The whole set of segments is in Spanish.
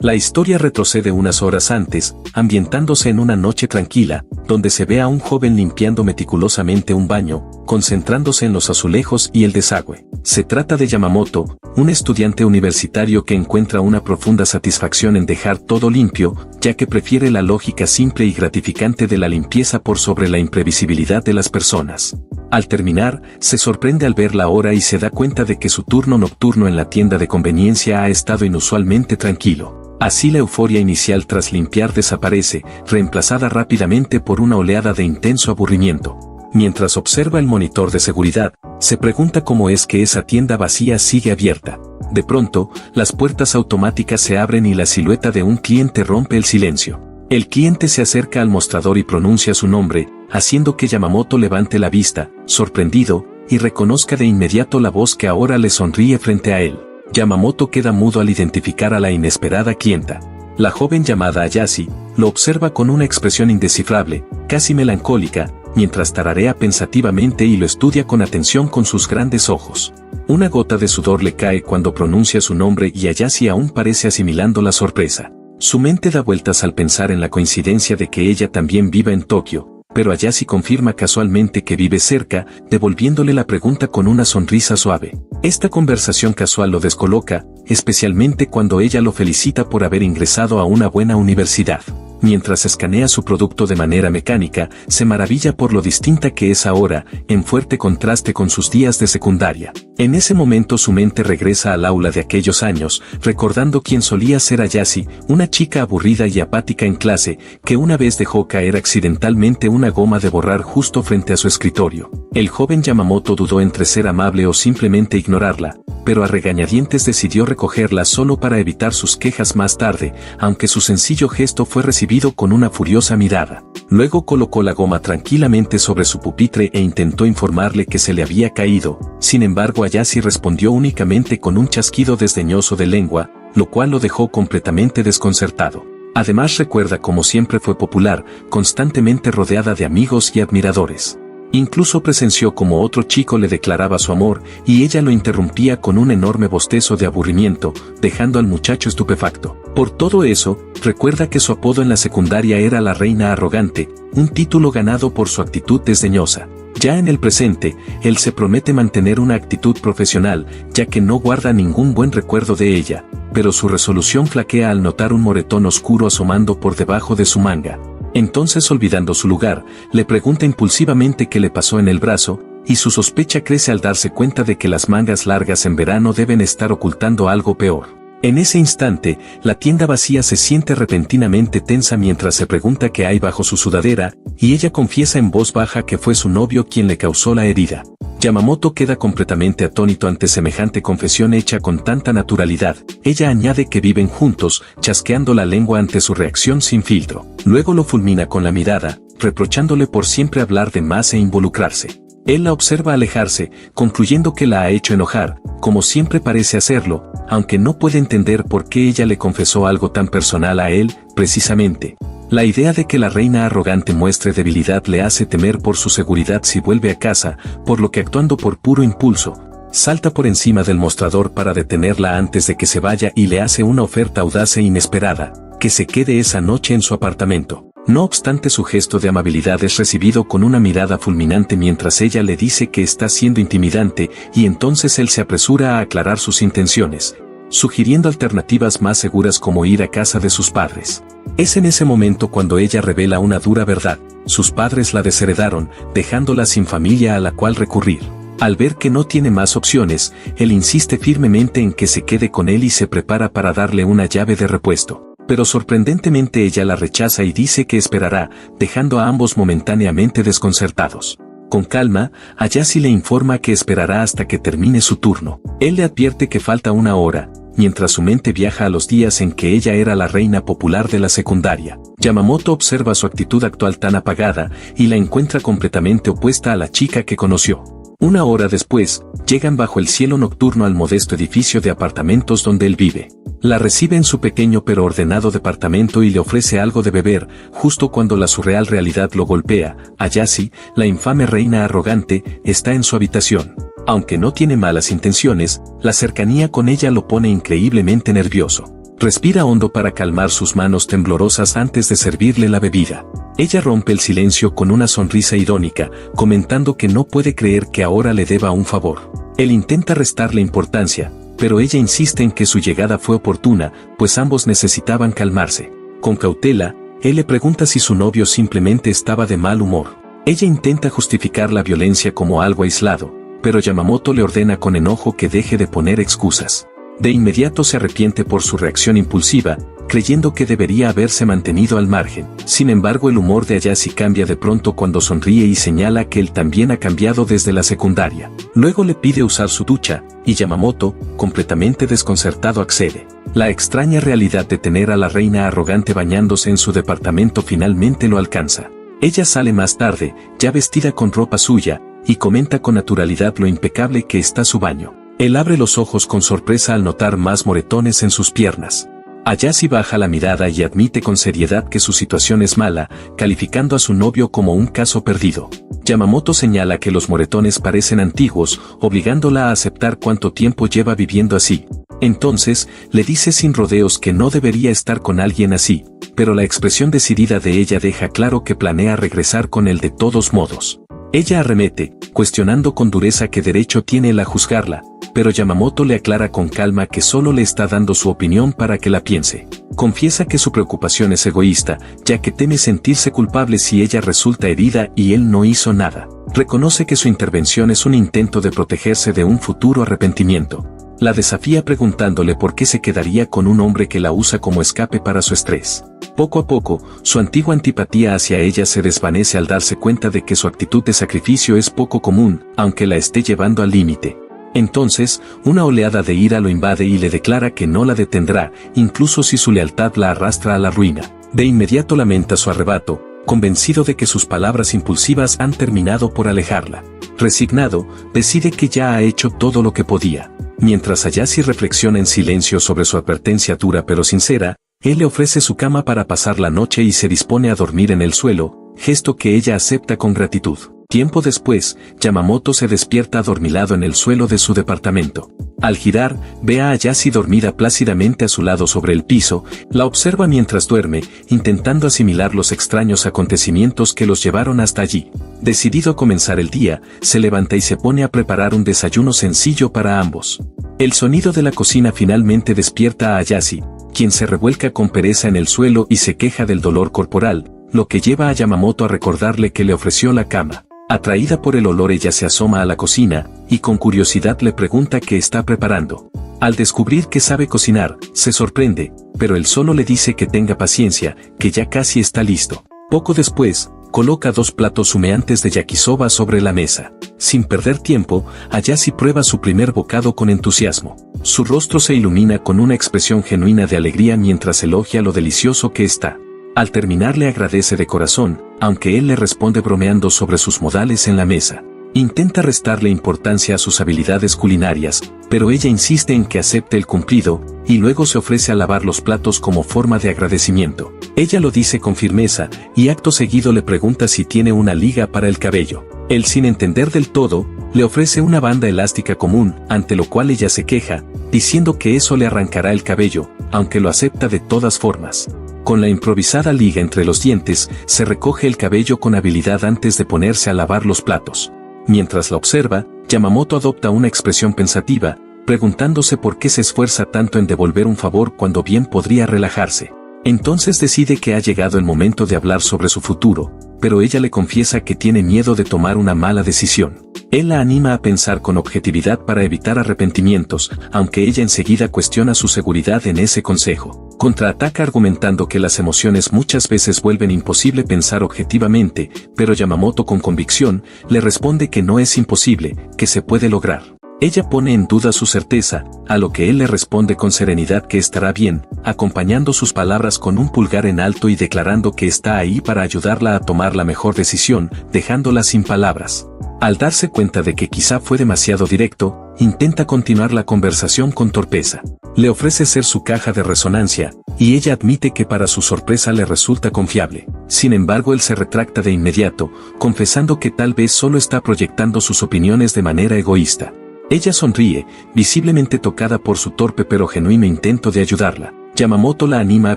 La historia retrocede unas horas antes, ambientándose en una noche tranquila, donde se ve a un joven limpiando meticulosamente un baño, concentrándose en los azulejos y el desagüe. Se trata de Yamamoto, un estudiante universitario que encuentra una profunda satisfacción en dejar todo limpio, ya que prefiere la lógica simple y gratificante de la limpieza por sobre la imprevisibilidad de las personas. Al terminar, se sorprende al ver la hora y se da cuenta de que su turno nocturno en la tienda de conveniencia ha estado inusualmente tranquilo. Así la euforia inicial tras limpiar desaparece, reemplazada rápidamente por una oleada de intenso aburrimiento. Mientras observa el monitor de seguridad, se pregunta cómo es que esa tienda vacía sigue abierta. De pronto, las puertas automáticas se abren y la silueta de un cliente rompe el silencio. El cliente se acerca al mostrador y pronuncia su nombre, haciendo que Yamamoto levante la vista, sorprendido, y reconozca de inmediato la voz que ahora le sonríe frente a él. Yamamoto queda mudo al identificar a la inesperada clienta. La joven llamada Ayase lo observa con una expresión indescifrable, casi melancólica, mientras tararea pensativamente y lo estudia con atención con sus grandes ojos. Una gota de sudor le cae cuando pronuncia su nombre y Ayase aún parece asimilando la sorpresa. Su mente da vueltas al pensar en la coincidencia de que ella también viva en Tokio, pero Ayase confirma casualmente que vive cerca, devolviéndole la pregunta con una sonrisa suave. Esta conversación casual lo descoloca, especialmente cuando ella lo felicita por haber ingresado a una buena universidad. Mientras escanea su producto de manera mecánica, se maravilla por lo distinta que es ahora, en fuerte contraste con sus días de secundaria. En ese momento su mente regresa al aula de aquellos años, recordando quién solía ser Ayase, una chica aburrida y apática en clase, que una vez dejó caer accidentalmente una goma de borrar justo frente a su escritorio. El joven Yamamoto dudó entre ser amable o simplemente ignorarla, pero a regañadientes decidió recogerla solo para evitar sus quejas más tarde, aunque su sencillo gesto fue recibido con una furiosa mirada. Luego colocó la goma tranquilamente sobre su pupitre e intentó informarle que se le había caído. Sin embargo, Ayase respondió únicamente con un chasquido desdeñoso de lengua, lo cual lo dejó completamente desconcertado. Además recuerda cómo siempre fue popular, constantemente rodeada de amigos y admiradores. Incluso presenció como otro chico le declaraba su amor, y ella lo interrumpía con un enorme bostezo de aburrimiento, dejando al muchacho estupefacto. Por todo eso, recuerda que su apodo en la secundaria era la reina arrogante, un título ganado por su actitud desdeñosa. Ya en el presente, él se promete mantener una actitud profesional, ya que no guarda ningún buen recuerdo de ella, pero su resolución flaquea al notar un moretón oscuro asomando por debajo de su manga. Entonces, olvidando su lugar, le pregunta impulsivamente qué le pasó en el brazo, y su sospecha crece al darse cuenta de que las mangas largas en verano deben estar ocultando algo peor. En ese instante, la tienda vacía se siente repentinamente tensa mientras se pregunta qué hay bajo su sudadera, y ella confiesa en voz baja que fue su novio quien le causó la herida. Yamamoto queda completamente atónito ante semejante confesión hecha con tanta naturalidad. Ella añade que viven juntos, chasqueando la lengua ante su reacción sin filtro. Luego lo fulmina con la mirada, reprochándole por siempre hablar de más e involucrarse. Él la observa alejarse, concluyendo que la ha hecho enojar, como siempre parece hacerlo, aunque no puede entender por qué ella le confesó algo tan personal a él, precisamente. La idea de que la reina arrogante muestre debilidad le hace temer por su seguridad si vuelve a casa, por lo que actuando por puro impulso, salta por encima del mostrador para detenerla antes de que se vaya y le hace una oferta audaz e inesperada, que se quede esa noche en su apartamento. No obstante, su gesto de amabilidad es recibido con una mirada fulminante mientras ella le dice que está siendo intimidante, y entonces él se apresura a aclarar sus intenciones, sugiriendo alternativas más seguras como ir a casa de sus padres. Es en ese momento cuando ella revela una dura verdad: sus padres la desheredaron, dejándola sin familia a la cual recurrir. Al ver que no tiene más opciones, él insiste firmemente en que se quede con él y se prepara para darle una llave de repuesto. Pero sorprendentemente ella la rechaza y dice que esperará, dejando a ambos momentáneamente desconcertados. Con calma, Ayase le informa que esperará hasta que termine su turno. Él le advierte que falta una hora, mientras su mente viaja a los días en que ella era la reina popular de la secundaria. Yamamoto observa su actitud actual tan apagada, y la encuentra completamente opuesta a la chica que conoció. Una hora después, llegan bajo el cielo nocturno al modesto edificio de apartamentos donde él vive. La recibe en su pequeño pero ordenado departamento y le ofrece algo de beber, justo cuando la surreal realidad lo golpea. Ayase, la infame reina arrogante, está en su habitación. Aunque no tiene malas intenciones, la cercanía con ella lo pone increíblemente nervioso. Respira hondo para calmar sus manos temblorosas antes de servirle la bebida. Ella rompe el silencio con una sonrisa irónica, comentando que no puede creer que ahora le deba un favor. Él intenta restarle importancia, pero ella insiste en que su llegada fue oportuna, pues ambos necesitaban calmarse. Con cautela, él le pregunta si su novio simplemente estaba de mal humor. Ella intenta justificar la violencia como algo aislado, pero Yamamoto le ordena con enojo que deje de poner excusas. De inmediato se arrepiente por su reacción impulsiva, creyendo que debería haberse mantenido al margen. Sin embargo, el humor de Ayase cambia de pronto cuando sonríe y señala que él también ha cambiado desde la secundaria. Luego le pide usar su ducha, y Yamamoto, completamente desconcertado, accede. La extraña realidad de tener a la reina arrogante bañándose en su departamento finalmente lo alcanza. Ella sale más tarde, ya vestida con ropa suya, y comenta con naturalidad lo impecable que está su baño. Él abre los ojos con sorpresa al notar más moretones en sus piernas. Ayase baja la mirada y admite con seriedad que su situación es mala, calificando a su novio como un caso perdido. Yamamoto señala que los moretones parecen antiguos, obligándola a aceptar cuánto tiempo lleva viviendo así. Entonces, le dice sin rodeos que no debería estar con alguien así, pero la expresión decidida de ella deja claro que planea regresar con él de todos modos. Ella arremete, cuestionando con dureza qué derecho tiene él a juzgarla, pero Yamamoto le aclara con calma que solo le está dando su opinión para que la piense. Confiesa que su preocupación es egoísta, ya que teme sentirse culpable si ella resulta herida y él no hizo nada. Reconoce que su intervención es un intento de protegerse de un futuro arrepentimiento. La desafía preguntándole por qué se quedaría con un hombre que la usa como escape para su estrés. Poco a poco, su antigua antipatía hacia ella se desvanece al darse cuenta de que su actitud de sacrificio es poco común, aunque la esté llevando al límite. Entonces, una oleada de ira lo invade y le declara que no la detendrá, incluso si su lealtad la arrastra a la ruina. De inmediato lamenta su arrebato, convencido de que sus palabras impulsivas han terminado por alejarla. Resignado, decide que ya ha hecho todo lo que podía. Mientras Ayase reflexiona en silencio sobre su advertencia dura pero sincera, él le ofrece su cama para pasar la noche y se dispone a dormir en el suelo, gesto que ella acepta con gratitud. Tiempo después, Yamamoto se despierta adormilado en el suelo de su departamento. Al girar, ve a Ayase dormida plácidamente a su lado sobre el piso, la observa mientras duerme, intentando asimilar los extraños acontecimientos que los llevaron hasta allí. Decidido a comenzar el día, se levanta y se pone a preparar un desayuno sencillo para ambos. El sonido de la cocina finalmente despierta a Ayase, quien se revuelca con pereza en el suelo y se queja del dolor corporal, lo que lleva a Yamamoto a recordarle que le ofreció la cama. Atraída por el olor, ella se asoma a la cocina, y con curiosidad le pregunta qué está preparando. Al descubrir que sabe cocinar, se sorprende, pero él solo le dice que tenga paciencia, que ya casi está listo. Poco después, coloca 2 platos humeantes de yakisoba sobre la mesa. Sin perder tiempo, Ayase prueba su primer bocado con entusiasmo. Su rostro se ilumina con una expresión genuina de alegría mientras elogia lo delicioso que está. Al terminar le agradece de corazón, aunque él le responde bromeando sobre sus modales en la mesa. Intenta restarle importancia a sus habilidades culinarias, pero ella insiste en que acepte el cumplido, y luego se ofrece a lavar los platos como forma de agradecimiento. Ella lo dice con firmeza, y acto seguido le pregunta si tiene una liga para el cabello. Él, sin entender del todo, le ofrece una banda elástica común, ante lo cual ella se queja, diciendo que eso le arrancará el cabello, aunque lo acepta de todas formas. Con la improvisada liga entre los dientes, se recoge el cabello con habilidad antes de ponerse a lavar los platos. Mientras la observa, Yamamoto adopta una expresión pensativa, preguntándose por qué se esfuerza tanto en devolver un favor cuando bien podría relajarse. Entonces decide que ha llegado el momento de hablar sobre su futuro, pero ella le confiesa que tiene miedo de tomar una mala decisión. Él la anima a pensar con objetividad para evitar arrepentimientos, aunque ella enseguida cuestiona su seguridad en ese consejo. Contraataca argumentando que las emociones muchas veces vuelven imposible pensar objetivamente, pero Yamamoto con convicción le responde que no es imposible, que se puede lograr. Ella pone en duda su certeza, a lo que él le responde con serenidad que estará bien, acompañando sus palabras con un pulgar en alto y declarando que está ahí para ayudarla a tomar la mejor decisión, dejándola sin palabras. Al darse cuenta de que quizá fue demasiado directo, intenta continuar la conversación con torpeza. Le ofrece ser su caja de resonancia, y ella admite que para su sorpresa le resulta confiable. Sin embargo, él se retracta de inmediato, confesando que tal vez solo está proyectando sus opiniones de manera egoísta. Ella sonríe, visiblemente tocada por su torpe pero genuino intento de ayudarla. Yamamoto la anima a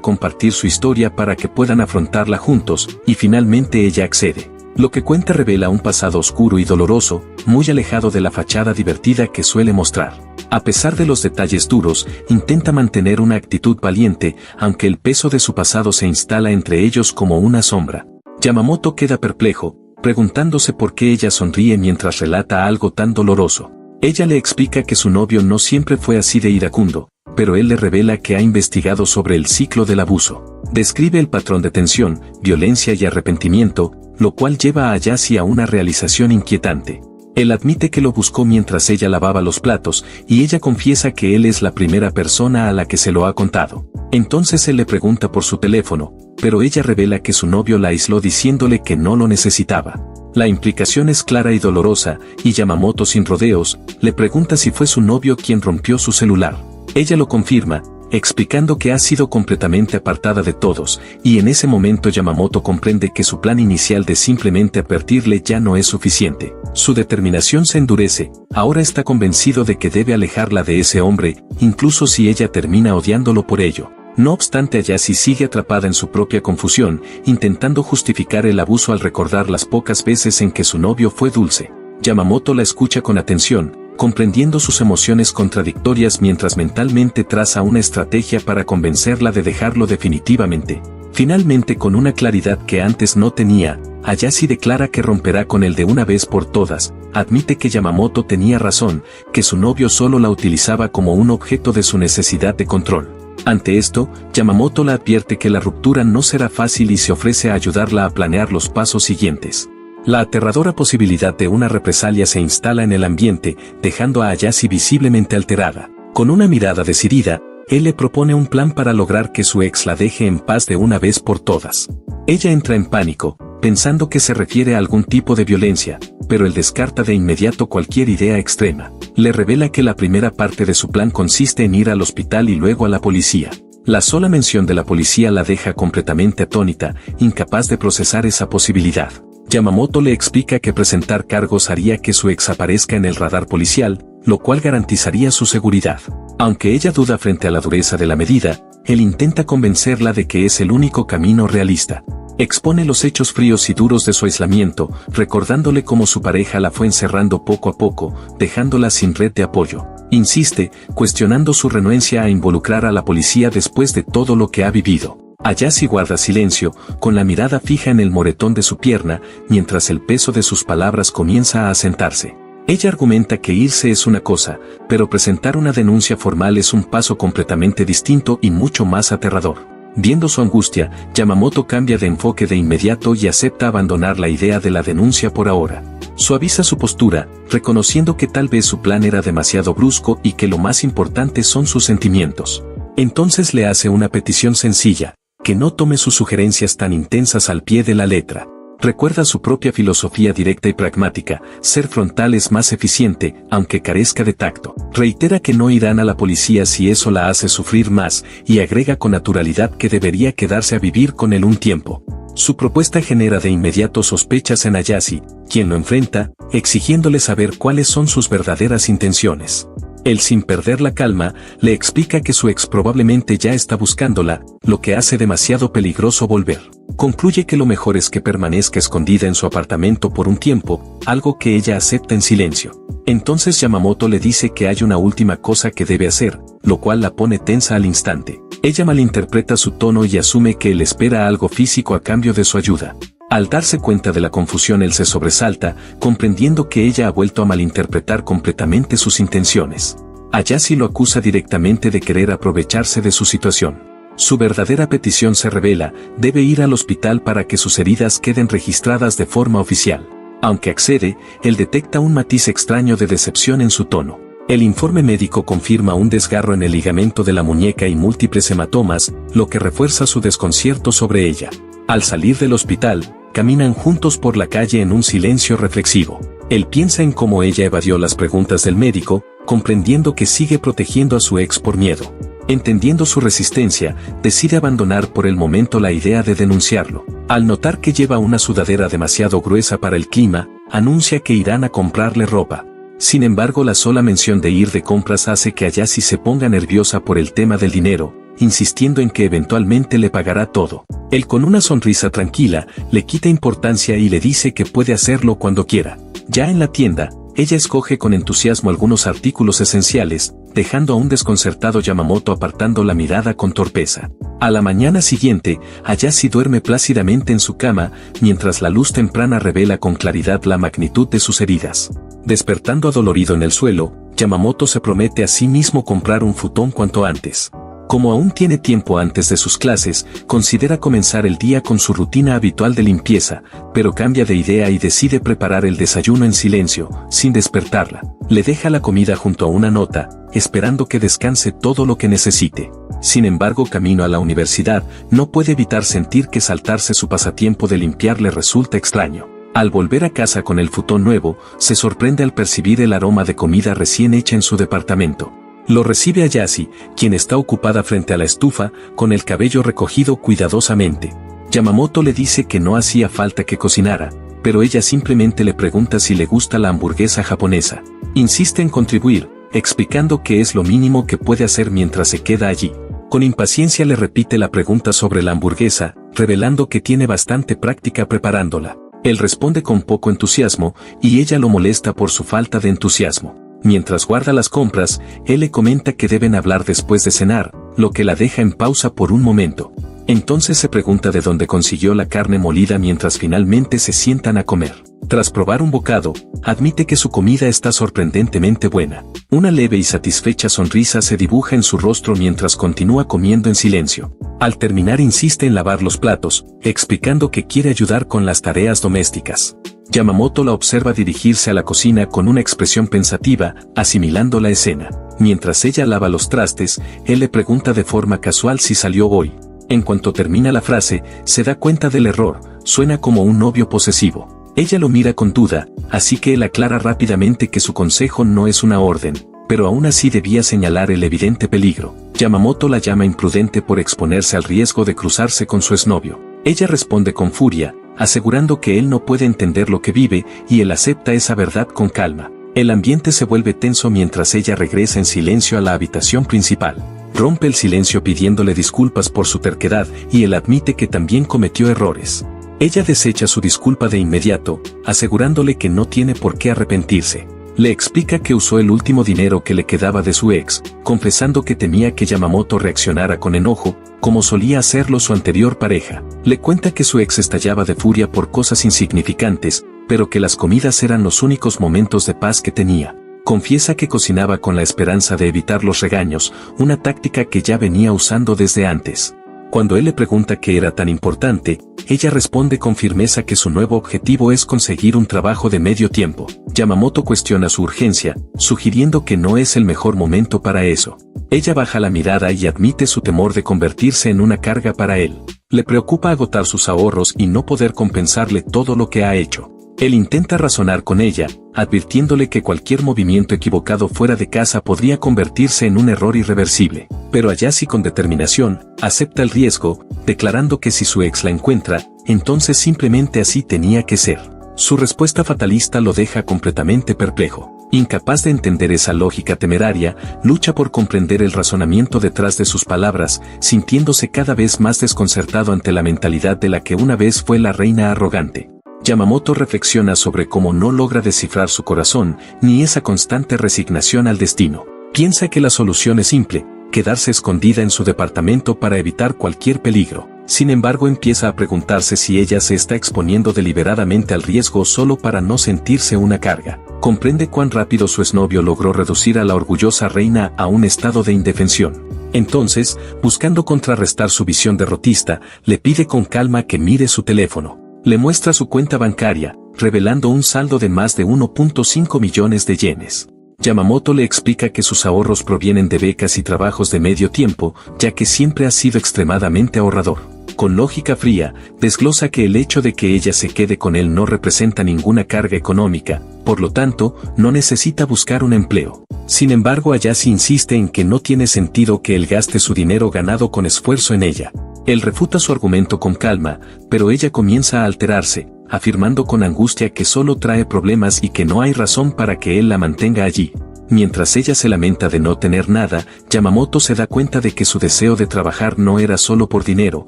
compartir su historia para que puedan afrontarla juntos, y finalmente ella accede. Lo que cuenta revela un pasado oscuro y doloroso, muy alejado de la fachada divertida que suele mostrar. A pesar de los detalles duros, intenta mantener una actitud valiente, aunque el peso de su pasado se instala entre ellos como una sombra. Yamamoto queda perplejo, preguntándose por qué ella sonríe mientras relata algo tan doloroso. Ella le explica que su novio no siempre fue así de iracundo, pero él le revela que ha investigado sobre el ciclo del abuso. Describe el patrón de tensión, violencia y arrepentimiento, lo cual lleva a Ayase a una realización inquietante. Él admite que lo buscó mientras ella lavaba los platos, y ella confiesa que él es la primera persona a la que se lo ha contado. Entonces él le pregunta por su teléfono, pero ella revela que su novio la aisló diciéndole que no lo necesitaba. La implicación es clara y dolorosa, y Yamamoto sin rodeos, le pregunta si fue su novio quien rompió su celular. Ella lo confirma, explicando que ha sido completamente apartada de todos, y en ese momento Yamamoto comprende que su plan inicial de simplemente advertirle ya no es suficiente. Su determinación se endurece, ahora está convencido de que debe alejarla de ese hombre, incluso si ella termina odiándolo por ello. No obstante, Ayase sigue atrapada en su propia confusión, intentando justificar el abuso al recordar las pocas veces en que su novio fue dulce. Yamamoto la escucha con atención, comprendiendo sus emociones contradictorias mientras mentalmente traza una estrategia para convencerla de dejarlo definitivamente. Finalmente, con una claridad que antes no tenía, Ayase declara que romperá con él de una vez por todas, admite que Yamamoto tenía razón, que su novio solo la utilizaba como un objeto de su necesidad de control. Ante esto, Yamamoto la advierte que la ruptura no será fácil y se ofrece a ayudarla a planear los pasos siguientes. La aterradora posibilidad de una represalia se instala en el ambiente, dejando a Ayase visiblemente alterada. Con una mirada decidida, él le propone un plan para lograr que su ex la deje en paz de una vez por todas. Ella entra en pánico, pensando que se refiere a algún tipo de violencia, pero él descarta de inmediato cualquier idea extrema. Le revela que la primera parte de su plan consiste en ir al hospital y luego a la policía. La sola mención de la policía la deja completamente atónita, incapaz de procesar esa posibilidad. Yamamoto le explica que presentar cargos haría que su ex aparezca en el radar policial, lo cual garantizaría su seguridad. Aunque ella duda frente a la dureza de la medida, él intenta convencerla de que es el único camino realista. Expone los hechos fríos y duros de su aislamiento, recordándole cómo su pareja la fue encerrando poco a poco, dejándola sin red de apoyo. Insiste, cuestionando su renuencia a involucrar a la policía después de todo lo que ha vivido. Ayase guarda silencio, con la mirada fija en el moretón de su pierna, mientras el peso de sus palabras comienza a asentarse. Ella argumenta que irse es una cosa, pero presentar una denuncia formal es un paso completamente distinto y mucho más aterrador. Viendo su angustia, Yamamoto cambia de enfoque de inmediato y acepta abandonar la idea de la denuncia por ahora. Suaviza su postura, reconociendo que tal vez su plan era demasiado brusco y que lo más importante son sus sentimientos. Entonces le hace una petición sencilla, que no tome sus sugerencias tan intensas al pie de la letra. Recuerda su propia filosofía directa y pragmática, ser frontal es más eficiente, aunque carezca de tacto. Reitera que no irán a la policía si eso la hace sufrir más, y agrega con naturalidad que debería quedarse a vivir con él un tiempo. Su propuesta genera de inmediato sospechas en Ayase, quien lo enfrenta, exigiéndole saber cuáles son sus verdaderas intenciones. Él, sin perder la calma, le explica que su ex probablemente ya está buscándola, lo que hace demasiado peligroso volver. Concluye que lo mejor es que permanezca escondida en su apartamento por un tiempo, algo que ella acepta en silencio. Entonces Yamamoto le dice que hay una última cosa que debe hacer, lo cual la pone tensa al instante. Ella malinterpreta su tono y asume que él espera algo físico a cambio de su ayuda. Al darse cuenta de la confusión, él se sobresalta, comprendiendo que ella ha vuelto a malinterpretar completamente sus intenciones. Ayase lo acusa directamente de querer aprovecharse de su situación. Su verdadera petición se revela, debe ir al hospital para que sus heridas queden registradas de forma oficial. Aunque accede, él detecta un matiz extraño de decepción en su tono. El informe médico confirma un desgarro en el ligamento de la muñeca y múltiples hematomas, lo que refuerza su desconcierto sobre ella. Al salir del hospital, caminan juntos por la calle en un silencio reflexivo. Él piensa en cómo ella evadió las preguntas del médico, comprendiendo que sigue protegiendo a su ex por miedo. Entendiendo su resistencia, decide abandonar por el momento la idea de denunciarlo. Al notar que lleva una sudadera demasiado gruesa para el clima, anuncia que irán a comprarle ropa. Sin embargo, la sola mención de ir de compras hace que Ayase se ponga nerviosa por el tema del dinero, insistiendo en que eventualmente le pagará todo. Él, con una sonrisa tranquila, le quita importancia y le dice que puede hacerlo cuando quiera. Ya en la tienda, ella escoge con entusiasmo algunos artículos esenciales, dejando a un desconcertado Yamamoto apartando la mirada con torpeza. A la mañana siguiente, Ayase duerme plácidamente en su cama, mientras la luz temprana revela con claridad la magnitud de sus heridas. Despertando adolorido en el suelo, Yamamoto se promete a sí mismo comprar un futón cuanto antes. Como aún tiene tiempo antes de sus clases, considera comenzar el día con su rutina habitual de limpieza, pero cambia de idea y decide preparar el desayuno en silencio, sin despertarla. Le deja la comida junto a una nota, esperando que descanse todo lo que necesite. Sin embargo, camino a la universidad, no puede evitar sentir que saltarse su pasatiempo de limpiar le resulta extraño. Al volver a casa con el futón nuevo, se sorprende al percibir el aroma de comida recién hecha en su departamento. Lo recibe Ayase, quien está ocupada frente a la estufa, con el cabello recogido cuidadosamente. Yamamoto le dice que no hacía falta que cocinara, pero ella simplemente le pregunta si le gusta la hamburguesa japonesa. Insiste en contribuir, explicando que es lo mínimo que puede hacer mientras se queda allí. Con impaciencia le repite la pregunta sobre la hamburguesa, revelando que tiene bastante práctica preparándola. Él responde con poco entusiasmo, y ella lo molesta por su falta de entusiasmo. Mientras guarda las compras, él le comenta que deben hablar después de cenar, lo que la deja en pausa por un momento. Entonces se pregunta de dónde consiguió la carne molida mientras finalmente se sientan a comer. Tras probar un bocado, admite que su comida está sorprendentemente buena. Una leve y satisfecha sonrisa se dibuja en su rostro mientras continúa comiendo en silencio. Al terminar insiste en lavar los platos, explicando que quiere ayudar con las tareas domésticas. Yamamoto la observa dirigirse a la cocina con una expresión pensativa, asimilando la escena. Mientras ella lava los trastes, él le pregunta de forma casual si salió hoy. En cuanto termina la frase, se da cuenta del error, suena como un novio posesivo. Ella lo mira con duda, así que él aclara rápidamente que su consejo no es una orden, pero aún así debía señalar el evidente peligro. Yamamoto la llama imprudente por exponerse al riesgo de cruzarse con su exnovio. Ella responde con furia, asegurando que él no puede entender lo que vive, y él acepta esa verdad con calma. El ambiente se vuelve tenso mientras ella regresa en silencio a la habitación principal. Rompe el silencio pidiéndole disculpas por su terquedad, y él admite que también cometió errores. Ella desecha su disculpa de inmediato, asegurándole que no tiene por qué arrepentirse. Le explica que usó el último dinero que le quedaba de su ex, confesando que temía que Yamamoto reaccionara con enojo, como solía hacerlo su anterior pareja. Le cuenta que su ex estallaba de furia por cosas insignificantes, pero que las comidas eran los únicos momentos de paz que tenía. Confiesa que cocinaba con la esperanza de evitar los regaños, una táctica que ya venía usando desde antes. Cuando él le pregunta qué era tan importante, ella responde con firmeza que su nuevo objetivo es conseguir un trabajo de medio tiempo. Yamamoto cuestiona su urgencia, sugiriendo que no es el mejor momento para eso. Ella baja la mirada y admite su temor de convertirse en una carga para él. Le preocupa agotar sus ahorros y no poder compensarle todo lo que ha hecho. Él intenta razonar con ella, advirtiéndole que cualquier movimiento equivocado fuera de casa podría convertirse en un error irreversible. Pero Ayase, con determinación, acepta el riesgo, declarando que si su ex la encuentra, entonces simplemente así tenía que ser. Su respuesta fatalista lo deja completamente perplejo. Incapaz de entender esa lógica temeraria, lucha por comprender el razonamiento detrás de sus palabras, sintiéndose cada vez más desconcertado ante la mentalidad de la que una vez fue la reina arrogante. Yamamoto reflexiona sobre cómo no logra descifrar su corazón, ni esa constante resignación al destino. Piensa que la solución es simple, quedarse escondida en su departamento para evitar cualquier peligro. Sin embargo, empieza a preguntarse si ella se está exponiendo deliberadamente al riesgo solo para no sentirse una carga. Comprende cuán rápido su exnovio logró reducir a la orgullosa reina a un estado de indefensión. Entonces, buscando contrarrestar su visión derrotista, le pide con calma que mire su teléfono. Le muestra su cuenta bancaria, revelando un saldo de más de 1.5 millones de yenes. Yamamoto le explica que sus ahorros provienen de becas y trabajos de medio tiempo, ya que siempre ha sido extremadamente ahorrador. Con lógica fría, desglosa que el hecho de que ella se quede con él no representa ninguna carga económica, por lo tanto, no necesita buscar un empleo. Sin embargo, Ayase insiste en que no tiene sentido que él gaste su dinero ganado con esfuerzo en ella. Él refuta su argumento con calma, pero ella comienza a alterarse, afirmando con angustia que solo trae problemas y que no hay razón para que él la mantenga allí. Mientras ella se lamenta de no tener nada, Yamamoto se da cuenta de que su deseo de trabajar no era solo por dinero,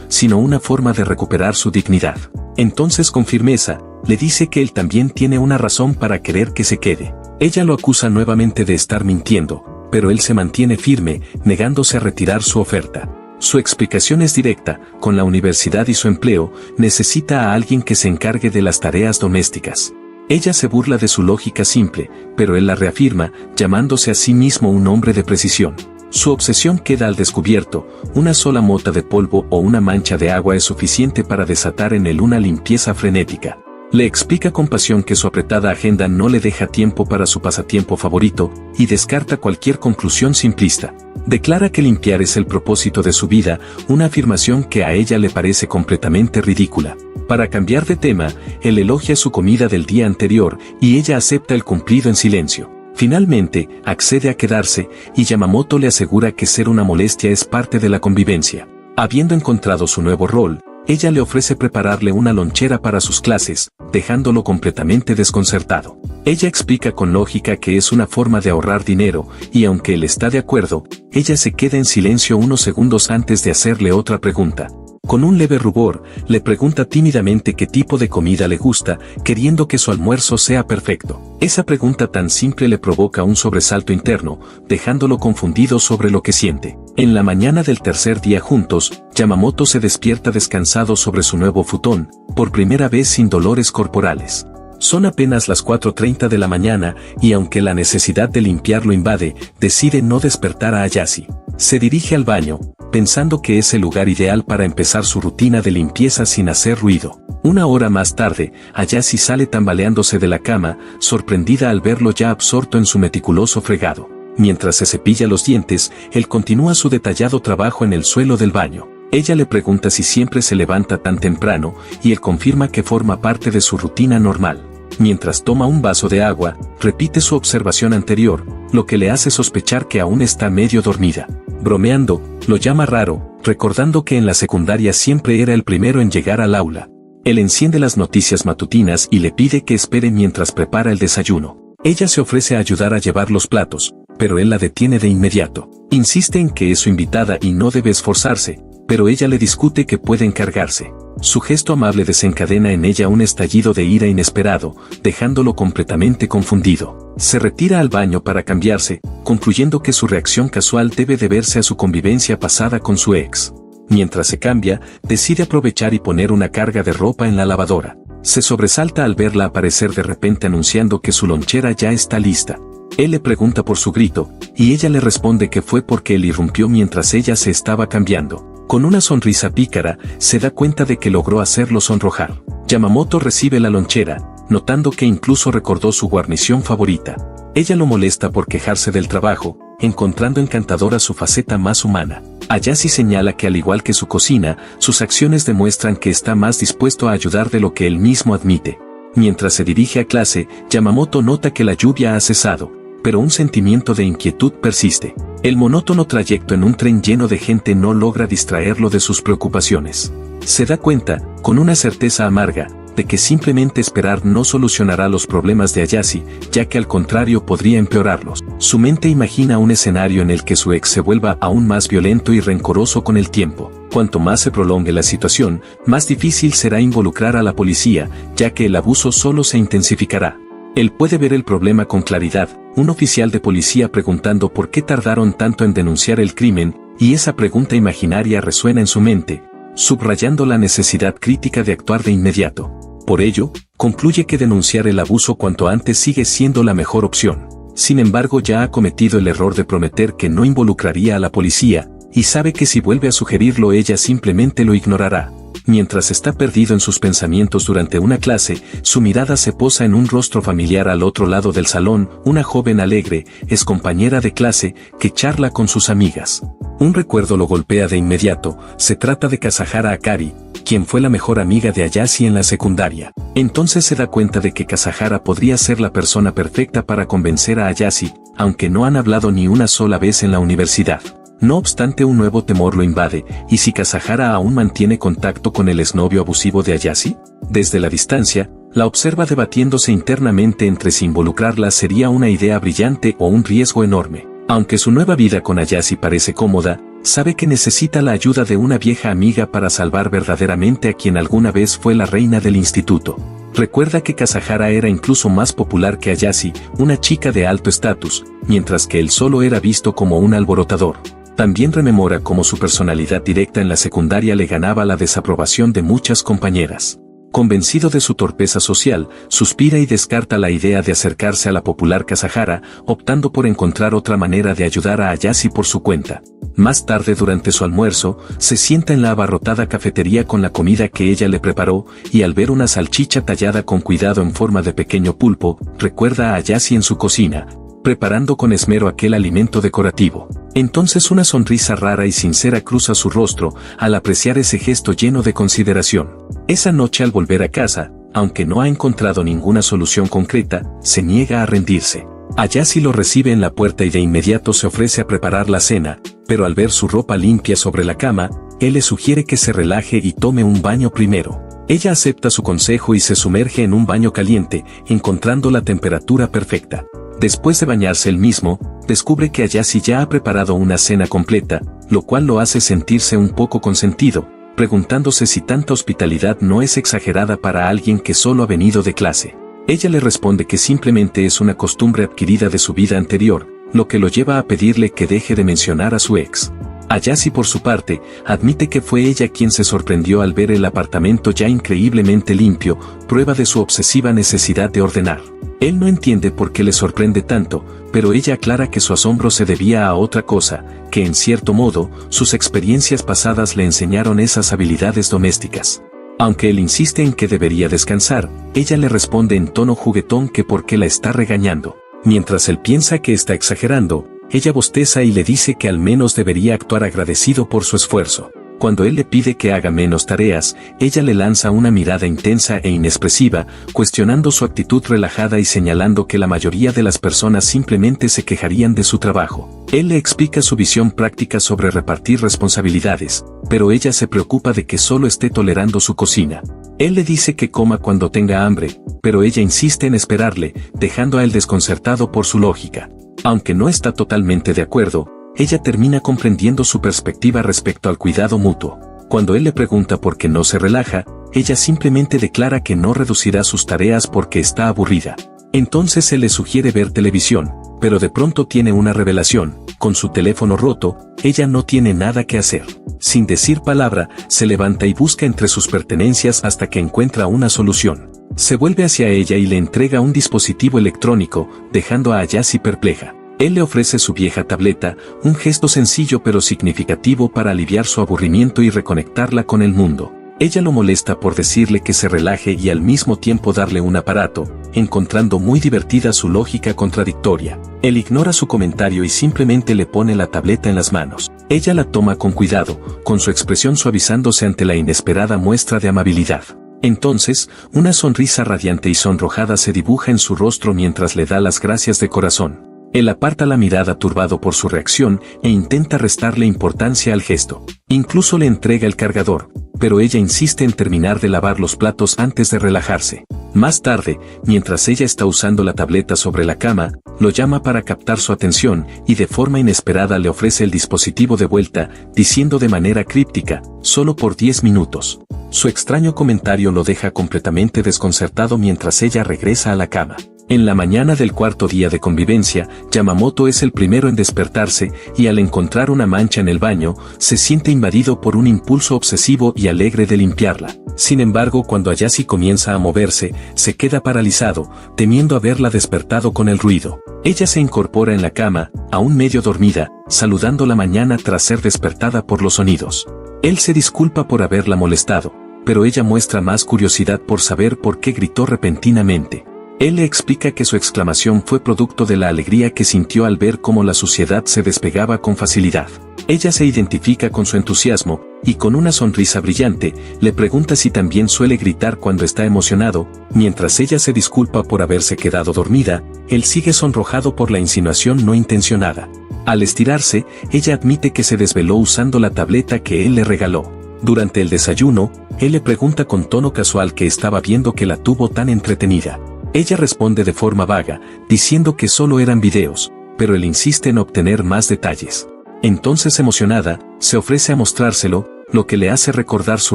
sino una forma de recuperar su dignidad. Entonces con firmeza, le dice que él también tiene una razón para querer que se quede. Ella lo acusa nuevamente de estar mintiendo, pero él se mantiene firme, negándose a retirar su oferta. Su explicación es directa: con la universidad y su empleo, necesita a alguien que se encargue de las tareas domésticas. Ella se burla de su lógica simple, pero él la reafirma, llamándose a sí mismo un hombre de precisión. Su obsesión queda al descubierto: una sola mota de polvo o una mancha de agua es suficiente para desatar en él una limpieza frenética. Le explica con pasión que su apretada agenda no le deja tiempo para su pasatiempo favorito, y descarta cualquier conclusión simplista. Declara que limpiar es el propósito de su vida, una afirmación que a ella le parece completamente ridícula. Para cambiar de tema, él elogia su comida del día anterior, y ella acepta el cumplido en silencio. Finalmente, accede a quedarse, y Yamamoto le asegura que ser una molestia es parte de la convivencia. Habiendo encontrado su nuevo rol, ella le ofrece prepararle una lonchera para sus clases, dejándolo completamente desconcertado. Ella explica con lógica que es una forma de ahorrar dinero, y aunque él está de acuerdo, ella se queda en silencio unos segundos antes de hacerle otra pregunta. Con un leve rubor, le pregunta tímidamente qué tipo de comida le gusta, queriendo que su almuerzo sea perfecto. Esa pregunta tan simple le provoca un sobresalto interno, dejándolo confundido sobre lo que siente. En la mañana del tercer día juntos, Yamamoto se despierta descansado sobre su nuevo futón, por primera vez sin dolores corporales. Son apenas las 4:30 de la mañana, y aunque la necesidad de limpiar lo invade, decide no despertar a Ayase. Se dirige al baño, pensando que es el lugar ideal para empezar su rutina de limpieza sin hacer ruido. Una hora más tarde, Ayase sale tambaleándose de la cama, sorprendida al verlo ya absorto en su meticuloso fregado. Mientras se cepilla los dientes, él continúa su detallado trabajo en el suelo del baño. Ella le pregunta si siempre se levanta tan temprano, y él confirma que forma parte de su rutina normal. Mientras toma un vaso de agua, repite su observación anterior, lo que le hace sospechar que aún está medio dormida. Bromeando, lo llama raro, recordando que en la secundaria siempre era el primero en llegar al aula. Él enciende las noticias matutinas y le pide que espere mientras prepara el desayuno. Ella se ofrece a ayudar a llevar los platos, pero él la detiene de inmediato. Insiste en que es su invitada y no debe esforzarse, pero ella le discute que puede encargarse. Su gesto amable desencadena en ella un estallido de ira inesperado, dejándolo completamente confundido. Se retira al baño para cambiarse, concluyendo que su reacción casual debe deberse a su convivencia pasada con su ex. Mientras se cambia, decide aprovechar y poner una carga de ropa en la lavadora. Se sobresalta al verla aparecer de repente anunciando que su lonchera ya está lista. Él le pregunta por su grito, y ella le responde que fue porque él irrumpió mientras ella se estaba cambiando. Con una sonrisa pícara, se da cuenta de que logró hacerlo sonrojar. Yamamoto recibe la lonchera, notando que incluso recordó su guarnición favorita. Ella lo molesta por quejarse del trabajo, encontrando encantadora su faceta más humana. Ayase señala que al igual que su cocina, sus acciones demuestran que está más dispuesto a ayudar de lo que él mismo admite. Mientras se dirige a clase, Yamamoto nota que la lluvia ha cesado, pero un sentimiento de inquietud persiste. El monótono trayecto en un tren lleno de gente no logra distraerlo de sus preocupaciones. Se da cuenta, con una certeza amarga, de que simplemente esperar no solucionará los problemas de Ayase, ya que al contrario podría empeorarlos. Su mente imagina un escenario en el que su ex se vuelva aún más violento y rencoroso con el tiempo. Cuanto más se prolongue la situación, más difícil será involucrar a la policía, ya que el abuso solo se intensificará. Él puede ver el problema con claridad, un oficial de policía preguntando por qué tardaron tanto en denunciar el crimen, y esa pregunta imaginaria resuena en su mente, subrayando la necesidad crítica de actuar de inmediato. Por ello, concluye que denunciar el abuso cuanto antes sigue siendo la mejor opción. Sin embargo, ya ha cometido el error de prometer que no involucraría a la policía, y sabe que si vuelve a sugerirlo ella simplemente lo ignorará. Mientras está perdido en sus pensamientos durante una clase, su mirada se posa en un rostro familiar al otro lado del salón, una joven alegre, es compañera de clase, que charla con sus amigas. Un recuerdo lo golpea de inmediato, se trata de Kasahara Akari, quien fue la mejor amiga de Ayase en la secundaria. Entonces se da cuenta de que Kasahara podría ser la persona perfecta para convencer a Ayase, aunque no han hablado ni una sola vez en la universidad. No obstante, un nuevo temor lo invade, ¿y si Kasahara aún mantiene contacto con el exnovio abusivo de Ayase? Desde la distancia, La observa debatiéndose internamente entre si involucrarla sería una idea brillante o un riesgo enorme. Aunque su nueva vida con Ayase parece cómoda, sabe que necesita la ayuda de una vieja amiga para salvar verdaderamente a quien alguna vez fue la reina del instituto. Recuerda que Kasahara era incluso más popular que Ayase, una chica de alto estatus, mientras que él solo era visto como un alborotador. También rememora cómo su personalidad directa en la secundaria le ganaba la desaprobación de muchas compañeras. Convencido de su torpeza social, suspira y descarta la idea de acercarse a la popular Kasahara, optando por encontrar otra manera de ayudar a Ayase por su cuenta. Más tarde durante su almuerzo, se sienta en la abarrotada cafetería con la comida que ella le preparó, y al ver una salchicha tallada con cuidado en forma de pequeño pulpo, recuerda a Ayase en su cocina, preparando con esmero aquel alimento decorativo. Entonces una sonrisa rara y sincera cruza su rostro al apreciar ese gesto lleno de consideración. Esa noche al volver a casa, aunque no ha encontrado ninguna solución concreta, se niega a rendirse. Ayase lo recibe en la puerta y de inmediato se ofrece a preparar la cena, pero al ver su ropa limpia sobre la cama, él le sugiere que se relaje y tome un baño primero. Ella acepta su consejo y se sumerge en un baño caliente, encontrando la temperatura perfecta. Después de bañarse él mismo, descubre que Ayase ya ha preparado una cena completa, lo cual lo hace sentirse un poco consentido, preguntándose si tanta hospitalidad no es exagerada para alguien que solo ha venido de clase. Ella le responde que simplemente es una costumbre adquirida de su vida anterior, lo que lo lleva a pedirle que deje de mencionar a su ex. Ayase por su parte, admite que fue ella quien se sorprendió al ver el apartamento ya increíblemente limpio, prueba de su obsesiva necesidad de ordenar. Él no entiende por qué le sorprende tanto, pero ella aclara que su asombro se debía a otra cosa, que en cierto modo, sus experiencias pasadas le enseñaron esas habilidades domésticas. Aunque él insiste en que debería descansar, ella le responde en tono juguetón que por qué la está regañando. Mientras él piensa que está exagerando, ella bosteza y le dice que al menos debería actuar agradecido por su esfuerzo. Cuando él le pide que haga menos tareas, ella le lanza una mirada intensa e inexpresiva, cuestionando su actitud relajada y señalando que la mayoría de las personas simplemente se quejarían de su trabajo. Él le explica su visión práctica sobre repartir responsabilidades, pero ella se preocupa de que solo esté tolerando su cocina. Él le dice que coma cuando tenga hambre, pero ella insiste en esperarle, dejando a él desconcertado por su lógica. Aunque no está totalmente de acuerdo, ella termina comprendiendo su perspectiva respecto al cuidado mutuo. Cuando él le pregunta por qué no se relaja, ella simplemente declara que no reducirá sus tareas porque está aburrida. Entonces él le sugiere ver televisión, pero de pronto tiene una revelación. Con su teléfono roto, ella no tiene nada que hacer. Sin decir palabra, se levanta y busca entre sus pertenencias hasta que encuentra una solución. Se vuelve hacia ella y le entrega un dispositivo electrónico, dejando a Ayase perpleja. Él le ofrece su vieja tableta, un gesto sencillo pero significativo para aliviar su aburrimiento y reconectarla con el mundo. Ella lo molesta por decirle que se relaje y al mismo tiempo darle un aparato, encontrando muy divertida su lógica contradictoria. Él ignora su comentario y simplemente le pone la tableta en las manos. Ella la toma con cuidado, con su expresión suavizándose ante la inesperada muestra de amabilidad. Entonces, una sonrisa radiante y sonrojada se dibuja en su rostro mientras le da las gracias de corazón. Él aparta la mirada turbado por su reacción e intenta restarle importancia al gesto. Incluso le entrega el cargador, pero ella insiste en terminar de lavar los platos antes de relajarse. Más tarde, mientras ella está usando la tableta sobre la cama, lo llama para captar su atención y de forma inesperada le ofrece el dispositivo de vuelta, diciendo de manera críptica, solo por 10 minutos. Su extraño comentario lo deja completamente desconcertado mientras ella regresa a la cama. En la mañana del cuarto día de convivencia, Yamamoto es el primero en despertarse y al encontrar una mancha en el baño, se siente invadido por un impulso obsesivo y alegre de limpiarla. Sin embargo, cuando Ayase comienza a moverse, se queda paralizado, temiendo haberla despertado con el ruido. Ella se incorpora en la cama, aún medio dormida, saludando la mañana tras ser despertada por los sonidos. Él se disculpa por haberla molestado, pero ella muestra más curiosidad por saber por qué gritó repentinamente. Él le explica que su exclamación fue producto de la alegría que sintió al ver cómo la suciedad se despegaba con facilidad. Ella se identifica con su entusiasmo, y con una sonrisa brillante, le pregunta si también suele gritar cuando está emocionado. Mientras ella se disculpa por haberse quedado dormida, él sigue sonrojado por la insinuación no intencionada. Al estirarse, ella admite que se desveló usando la tableta que él le regaló. Durante el desayuno, él le pregunta con tono casual que estaba viendo que la tuvo tan entretenida. Ella responde de forma vaga, diciendo que solo eran videos, pero él insiste en obtener más detalles. Entonces, emocionada, se ofrece a mostrárselo, lo que le hace recordar su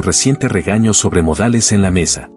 reciente regaño sobre modales en la mesa.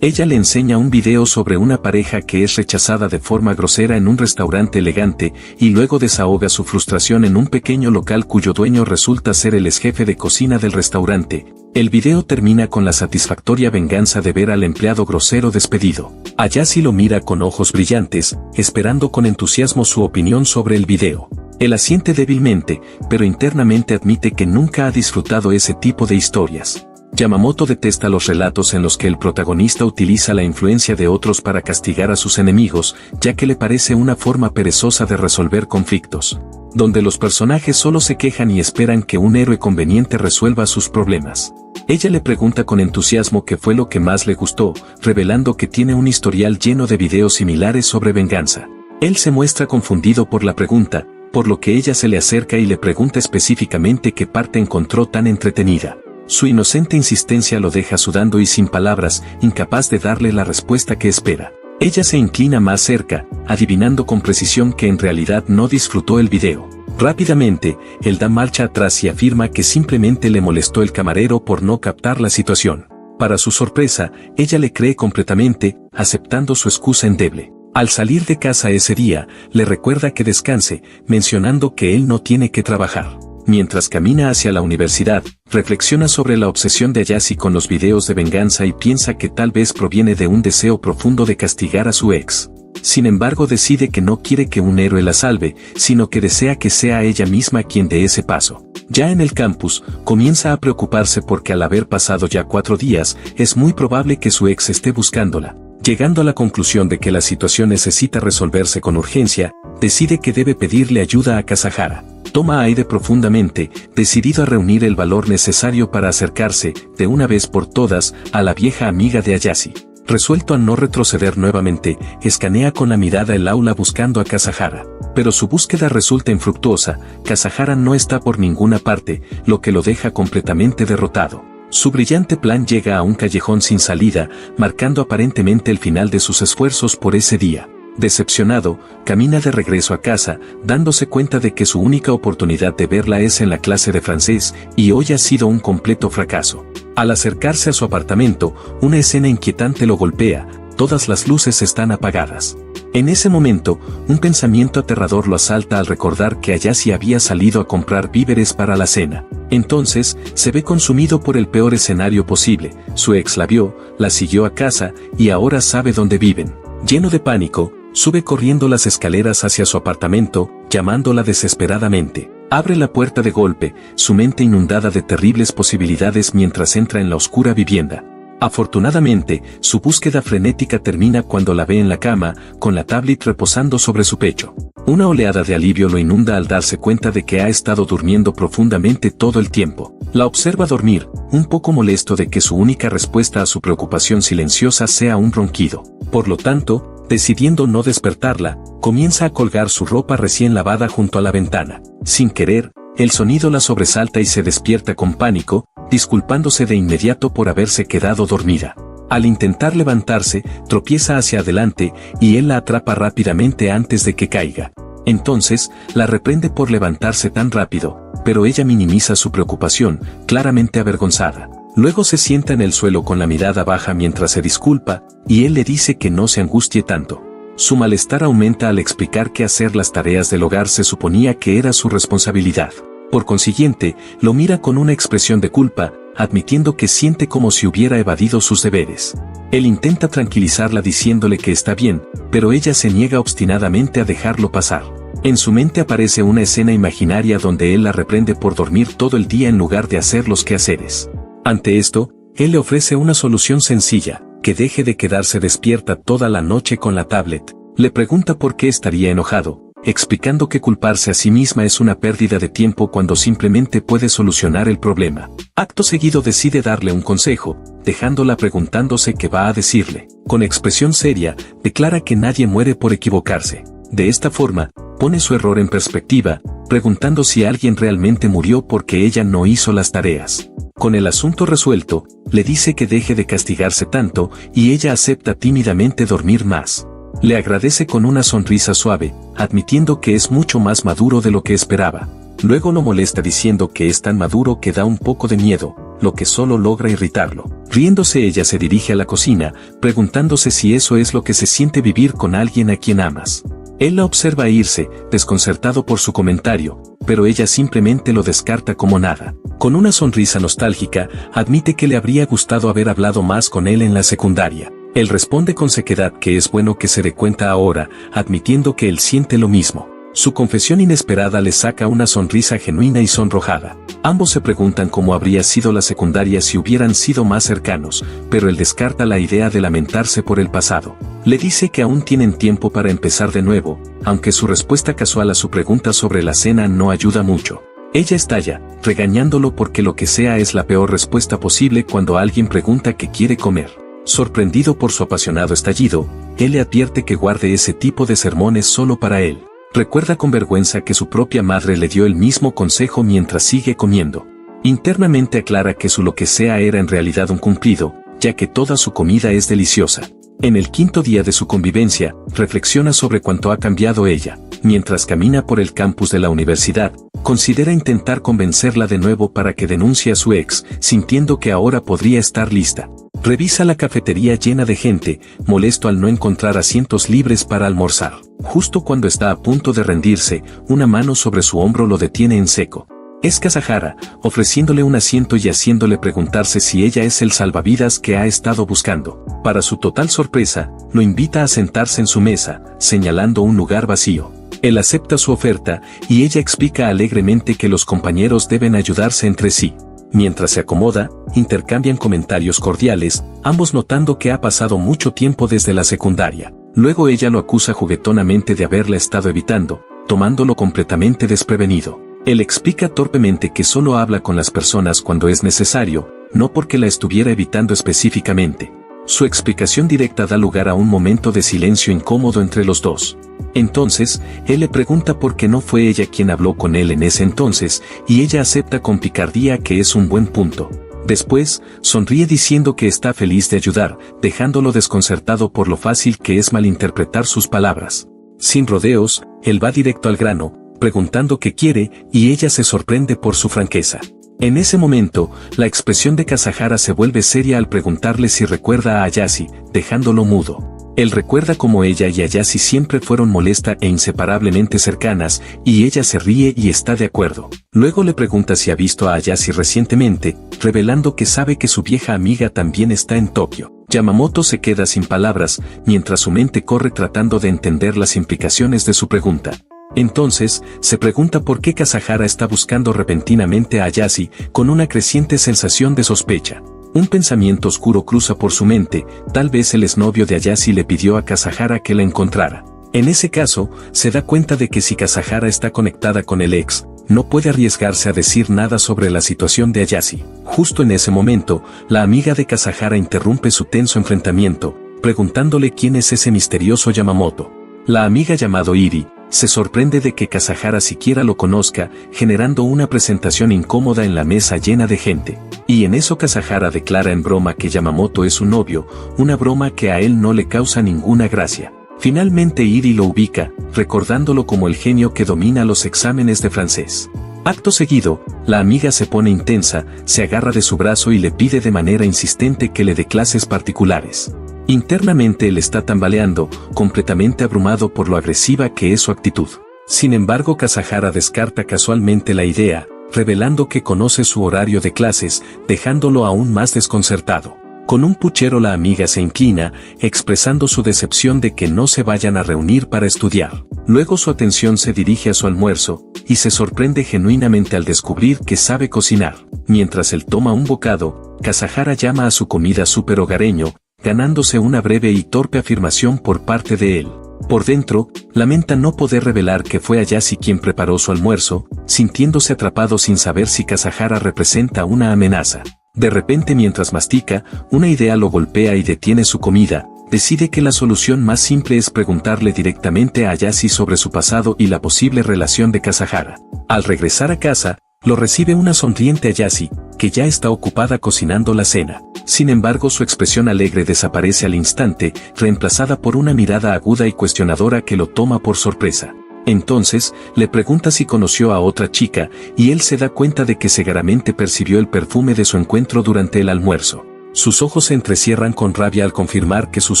Ella le enseña un video sobre una pareja que es rechazada de forma grosera en un restaurante elegante y luego desahoga su frustración en un pequeño local cuyo dueño resulta ser el exjefe de cocina del restaurante. El video termina con la satisfactoria venganza de ver al empleado grosero despedido. Ayasi lo mira con ojos brillantes, esperando con entusiasmo su opinión sobre el video. Él asiente débilmente, pero internamente admite que nunca ha disfrutado ese tipo de historias. Yamamoto detesta los relatos en los que el protagonista utiliza la influencia de otros para castigar a sus enemigos, ya que le parece una forma perezosa de resolver conflictos, donde los personajes solo se quejan y esperan que un héroe conveniente resuelva sus problemas. Ella le pregunta con entusiasmo qué fue lo que más le gustó, revelando que tiene un historial lleno de videos similares sobre venganza. Él se muestra confundido por la pregunta, por lo que ella se le acerca y le pregunta específicamente qué parte encontró tan entretenida. Su inocente insistencia lo deja sudando y sin palabras, incapaz de darle la respuesta que espera. Ella se inclina más cerca, adivinando con precisión que en realidad no disfrutó el video. Rápidamente, él da marcha atrás y afirma que simplemente le molestó el camarero por no captar la situación. Para su sorpresa, ella le cree completamente, aceptando su excusa endeble. Al salir de casa ese día, le recuerda que descanse, mencionando que él no tiene que trabajar. Mientras camina hacia la universidad, reflexiona sobre la obsesión de Ayasi con los videos de venganza y piensa que tal vez proviene de un deseo profundo de castigar a su ex. Sin embargo, decide que no quiere que un héroe la salve, sino que desea que sea ella misma quien dé ese paso. Ya en el campus, comienza a preocuparse porque al haber pasado ya 4 días, es muy probable que su ex esté buscándola. Llegando a la conclusión de que la situación necesita resolverse con urgencia, decide que debe pedirle ayuda a Kasahara. Toma aire profundamente, decidido a reunir el valor necesario para acercarse, de una vez por todas, a la vieja amiga de Ayasi. Resuelto a no retroceder nuevamente, escanea con la mirada el aula buscando a Kasahara. Pero su búsqueda resulta infructuosa, Kasahara no está por ninguna parte, lo que lo deja completamente derrotado. Su brillante plan llega a un callejón sin salida, marcando aparentemente el final de sus esfuerzos por ese día. Decepcionado, camina de regreso a casa, dándose cuenta de que su única oportunidad de verla es en la clase de francés, y hoy ha sido un completo fracaso. Al acercarse a su apartamento, una escena inquietante lo golpea, todas las luces están apagadas. En ese momento, un pensamiento aterrador lo asalta al recordar que Ayasi había salido a comprar víveres para la cena. Entonces, se ve consumido por el peor escenario posible, su ex la vio, la siguió a casa, y ahora sabe dónde viven. Lleno de pánico, sube corriendo las escaleras hacia su apartamento, llamándola desesperadamente. Abre la puerta de golpe, su mente inundada de terribles posibilidades mientras entra en la oscura vivienda. Afortunadamente, su búsqueda frenética termina cuando la ve en la cama, con la tablet reposando sobre su pecho. Una oleada de alivio lo inunda al darse cuenta de que ha estado durmiendo profundamente todo el tiempo. La observa dormir, un poco molesto de que su única respuesta a su preocupación silenciosa sea un ronquido. Por lo tanto, decidiendo no despertarla, comienza a colgar su ropa recién lavada junto a la ventana. Sin querer, el sonido la sobresalta y se despierta con pánico, disculpándose de inmediato por haberse quedado dormida. Al intentar levantarse, tropieza hacia adelante y él la atrapa rápidamente antes de que caiga. Entonces, la reprende por levantarse tan rápido, pero ella minimiza su preocupación, claramente avergonzada. Luego se sienta en el suelo con la mirada baja mientras se disculpa, y él le dice que no se angustie tanto. Su malestar aumenta al explicar que hacer las tareas del hogar se suponía que era su responsabilidad. Por consiguiente, lo mira con una expresión de culpa, admitiendo que siente como si hubiera evadido sus deberes. Él intenta tranquilizarla diciéndole que está bien, pero ella se niega obstinadamente a dejarlo pasar. En su mente aparece una escena imaginaria donde él la reprende por dormir todo el día en lugar de hacer los quehaceres. Ante esto, él le ofrece una solución sencilla, que deje de quedarse despierta toda la noche con la tablet. Le pregunta por qué estaría enojado, explicando que culparse a sí misma es una pérdida de tiempo cuando simplemente puede solucionar el problema. Acto seguido decide darle un consejo, dejándola preguntándose qué va a decirle. Con expresión seria, declara que nadie muere por equivocarse. De esta forma, pone su error en perspectiva, preguntando si alguien realmente murió porque ella no hizo las tareas. Con el asunto resuelto, le dice que deje de castigarse tanto y ella acepta tímidamente dormir más. Le agradece con una sonrisa suave, admitiendo que es mucho más maduro de lo que esperaba. Luego lo molesta diciendo que es tan maduro que da un poco de miedo, lo que solo logra irritarlo. Riéndose ella se dirige a la cocina, preguntándose si eso es lo que se siente vivir con alguien a quien amas. Él la observa irse, desconcertado por su comentario, pero ella simplemente lo descarta como nada. Con una sonrisa nostálgica, admite que le habría gustado haber hablado más con él en la secundaria. Él responde con sequedad que es bueno que se dé cuenta ahora, admitiendo que él siente lo mismo. Su confesión inesperada le saca una sonrisa genuina y sonrojada. Ambos se preguntan cómo habría sido la secundaria si hubieran sido más cercanos, pero él descarta la idea de lamentarse por el pasado. Le dice que aún tienen tiempo para empezar de nuevo, aunque su respuesta casual a su pregunta sobre la cena no ayuda mucho. Ella estalla, regañándolo porque lo que sea es la peor respuesta posible cuando alguien pregunta qué quiere comer. Sorprendido por su apasionado estallido, él le advierte que guarde ese tipo de sermones solo para él. Recuerda con vergüenza que su propia madre le dio el mismo consejo mientras sigue comiendo. Internamente aclara que su lo que sea era en realidad un cumplido, ya que toda su comida es deliciosa. En el quinto día de su convivencia, reflexiona sobre cuánto ha cambiado ella. Mientras camina por el campus de la universidad, considera intentar convencerla de nuevo para que denuncie a su ex, sintiendo que ahora podría estar lista. Revisa la cafetería llena de gente, molesto al no encontrar asientos libres para almorzar. Justo cuando está a punto de rendirse, una mano sobre su hombro lo detiene en seco. Es Kasahara, ofreciéndole un asiento y haciéndole preguntarse si ella es el salvavidas que ha estado buscando. Para su total sorpresa, lo invita a sentarse en su mesa, señalando un lugar vacío. Él acepta su oferta, y ella explica alegremente que los compañeros deben ayudarse entre sí. Mientras se acomoda, intercambian comentarios cordiales, ambos notando que ha pasado mucho tiempo desde la secundaria. Luego ella lo acusa juguetonamente de haberla estado evitando, tomándolo completamente desprevenido. Él explica torpemente que solo habla con las personas cuando es necesario, no porque la estuviera evitando específicamente. Su explicación directa da lugar a un momento de silencio incómodo entre los dos. Entonces, él le pregunta por qué no fue ella quien habló con él en ese entonces, y ella acepta con picardía que es un buen punto. Después, sonríe diciendo que está feliz de ayudar, dejándolo desconcertado por lo fácil que es malinterpretar sus palabras. Sin rodeos, él va directo al grano, preguntando qué quiere, y ella se sorprende por su franqueza. En ese momento, la expresión de Kasahara se vuelve seria al preguntarle si recuerda a Ayase, dejándolo mudo. Él recuerda cómo ella y Ayase siempre fueron molesta e inseparablemente cercanas, y ella se ríe y está de acuerdo. Luego le pregunta si ha visto a Ayase recientemente, revelando que sabe que su vieja amiga también está en Tokio. Yamamoto se queda sin palabras, mientras su mente corre tratando de entender las implicaciones de su pregunta. Entonces, se pregunta por qué Kasahara está buscando repentinamente a Ayase, con una creciente sensación de sospecha. Un pensamiento oscuro cruza por su mente, tal vez el exnovio de Ayase le pidió a Kasahara que la encontrara. En ese caso, se da cuenta de que si Kasahara está conectada con el ex, no puede arriesgarse a decir nada sobre la situación de Ayase. Justo en ese momento, la amiga de Kasahara interrumpe su tenso enfrentamiento, preguntándole quién es ese misterioso Yamamoto. La amiga llamado Iri, se sorprende de que Kasahara siquiera lo conozca, generando una presentación incómoda en la mesa llena de gente. Y en eso Kasahara declara en broma que Yamamoto es su novio, una broma que a él no le causa ninguna gracia. Finalmente Iri lo ubica, recordándolo como el genio que domina los exámenes de francés. Acto seguido, la amiga se pone intensa, se agarra de su brazo y le pide de manera insistente que le dé clases particulares. Internamente él está tambaleando, completamente abrumado por lo agresiva que es su actitud. Sin embargo, Kasahara descarta casualmente la idea, revelando que conoce su horario de clases, dejándolo aún más desconcertado. Con un puchero la amiga se inclina, expresando su decepción de que no se vayan a reunir para estudiar. Luego su atención se dirige a su almuerzo, y se sorprende genuinamente al descubrir que sabe cocinar. Mientras él toma un bocado, Kasahara llama a su comida súper hogareño, ganándose una breve y torpe afirmación por parte de él. Por dentro, lamenta no poder revelar que fue Ayase quien preparó su almuerzo, sintiéndose atrapado sin saber si Kasahara representa una amenaza. De repente mientras mastica, una idea lo golpea y detiene su comida, decide que la solución más simple es preguntarle directamente a Ayase sobre su pasado y la posible relación de Kasahara. Al regresar a casa, lo recibe una sonriente Ayase, que ya está ocupada cocinando la cena. Sin embargo, su expresión alegre desaparece al instante, reemplazada por una mirada aguda y cuestionadora que lo toma por sorpresa. Entonces, le pregunta si conoció a otra chica, y él se da cuenta de que cegaramente percibió el perfume de su encuentro durante el almuerzo. Sus ojos se entrecierran con rabia al confirmar que sus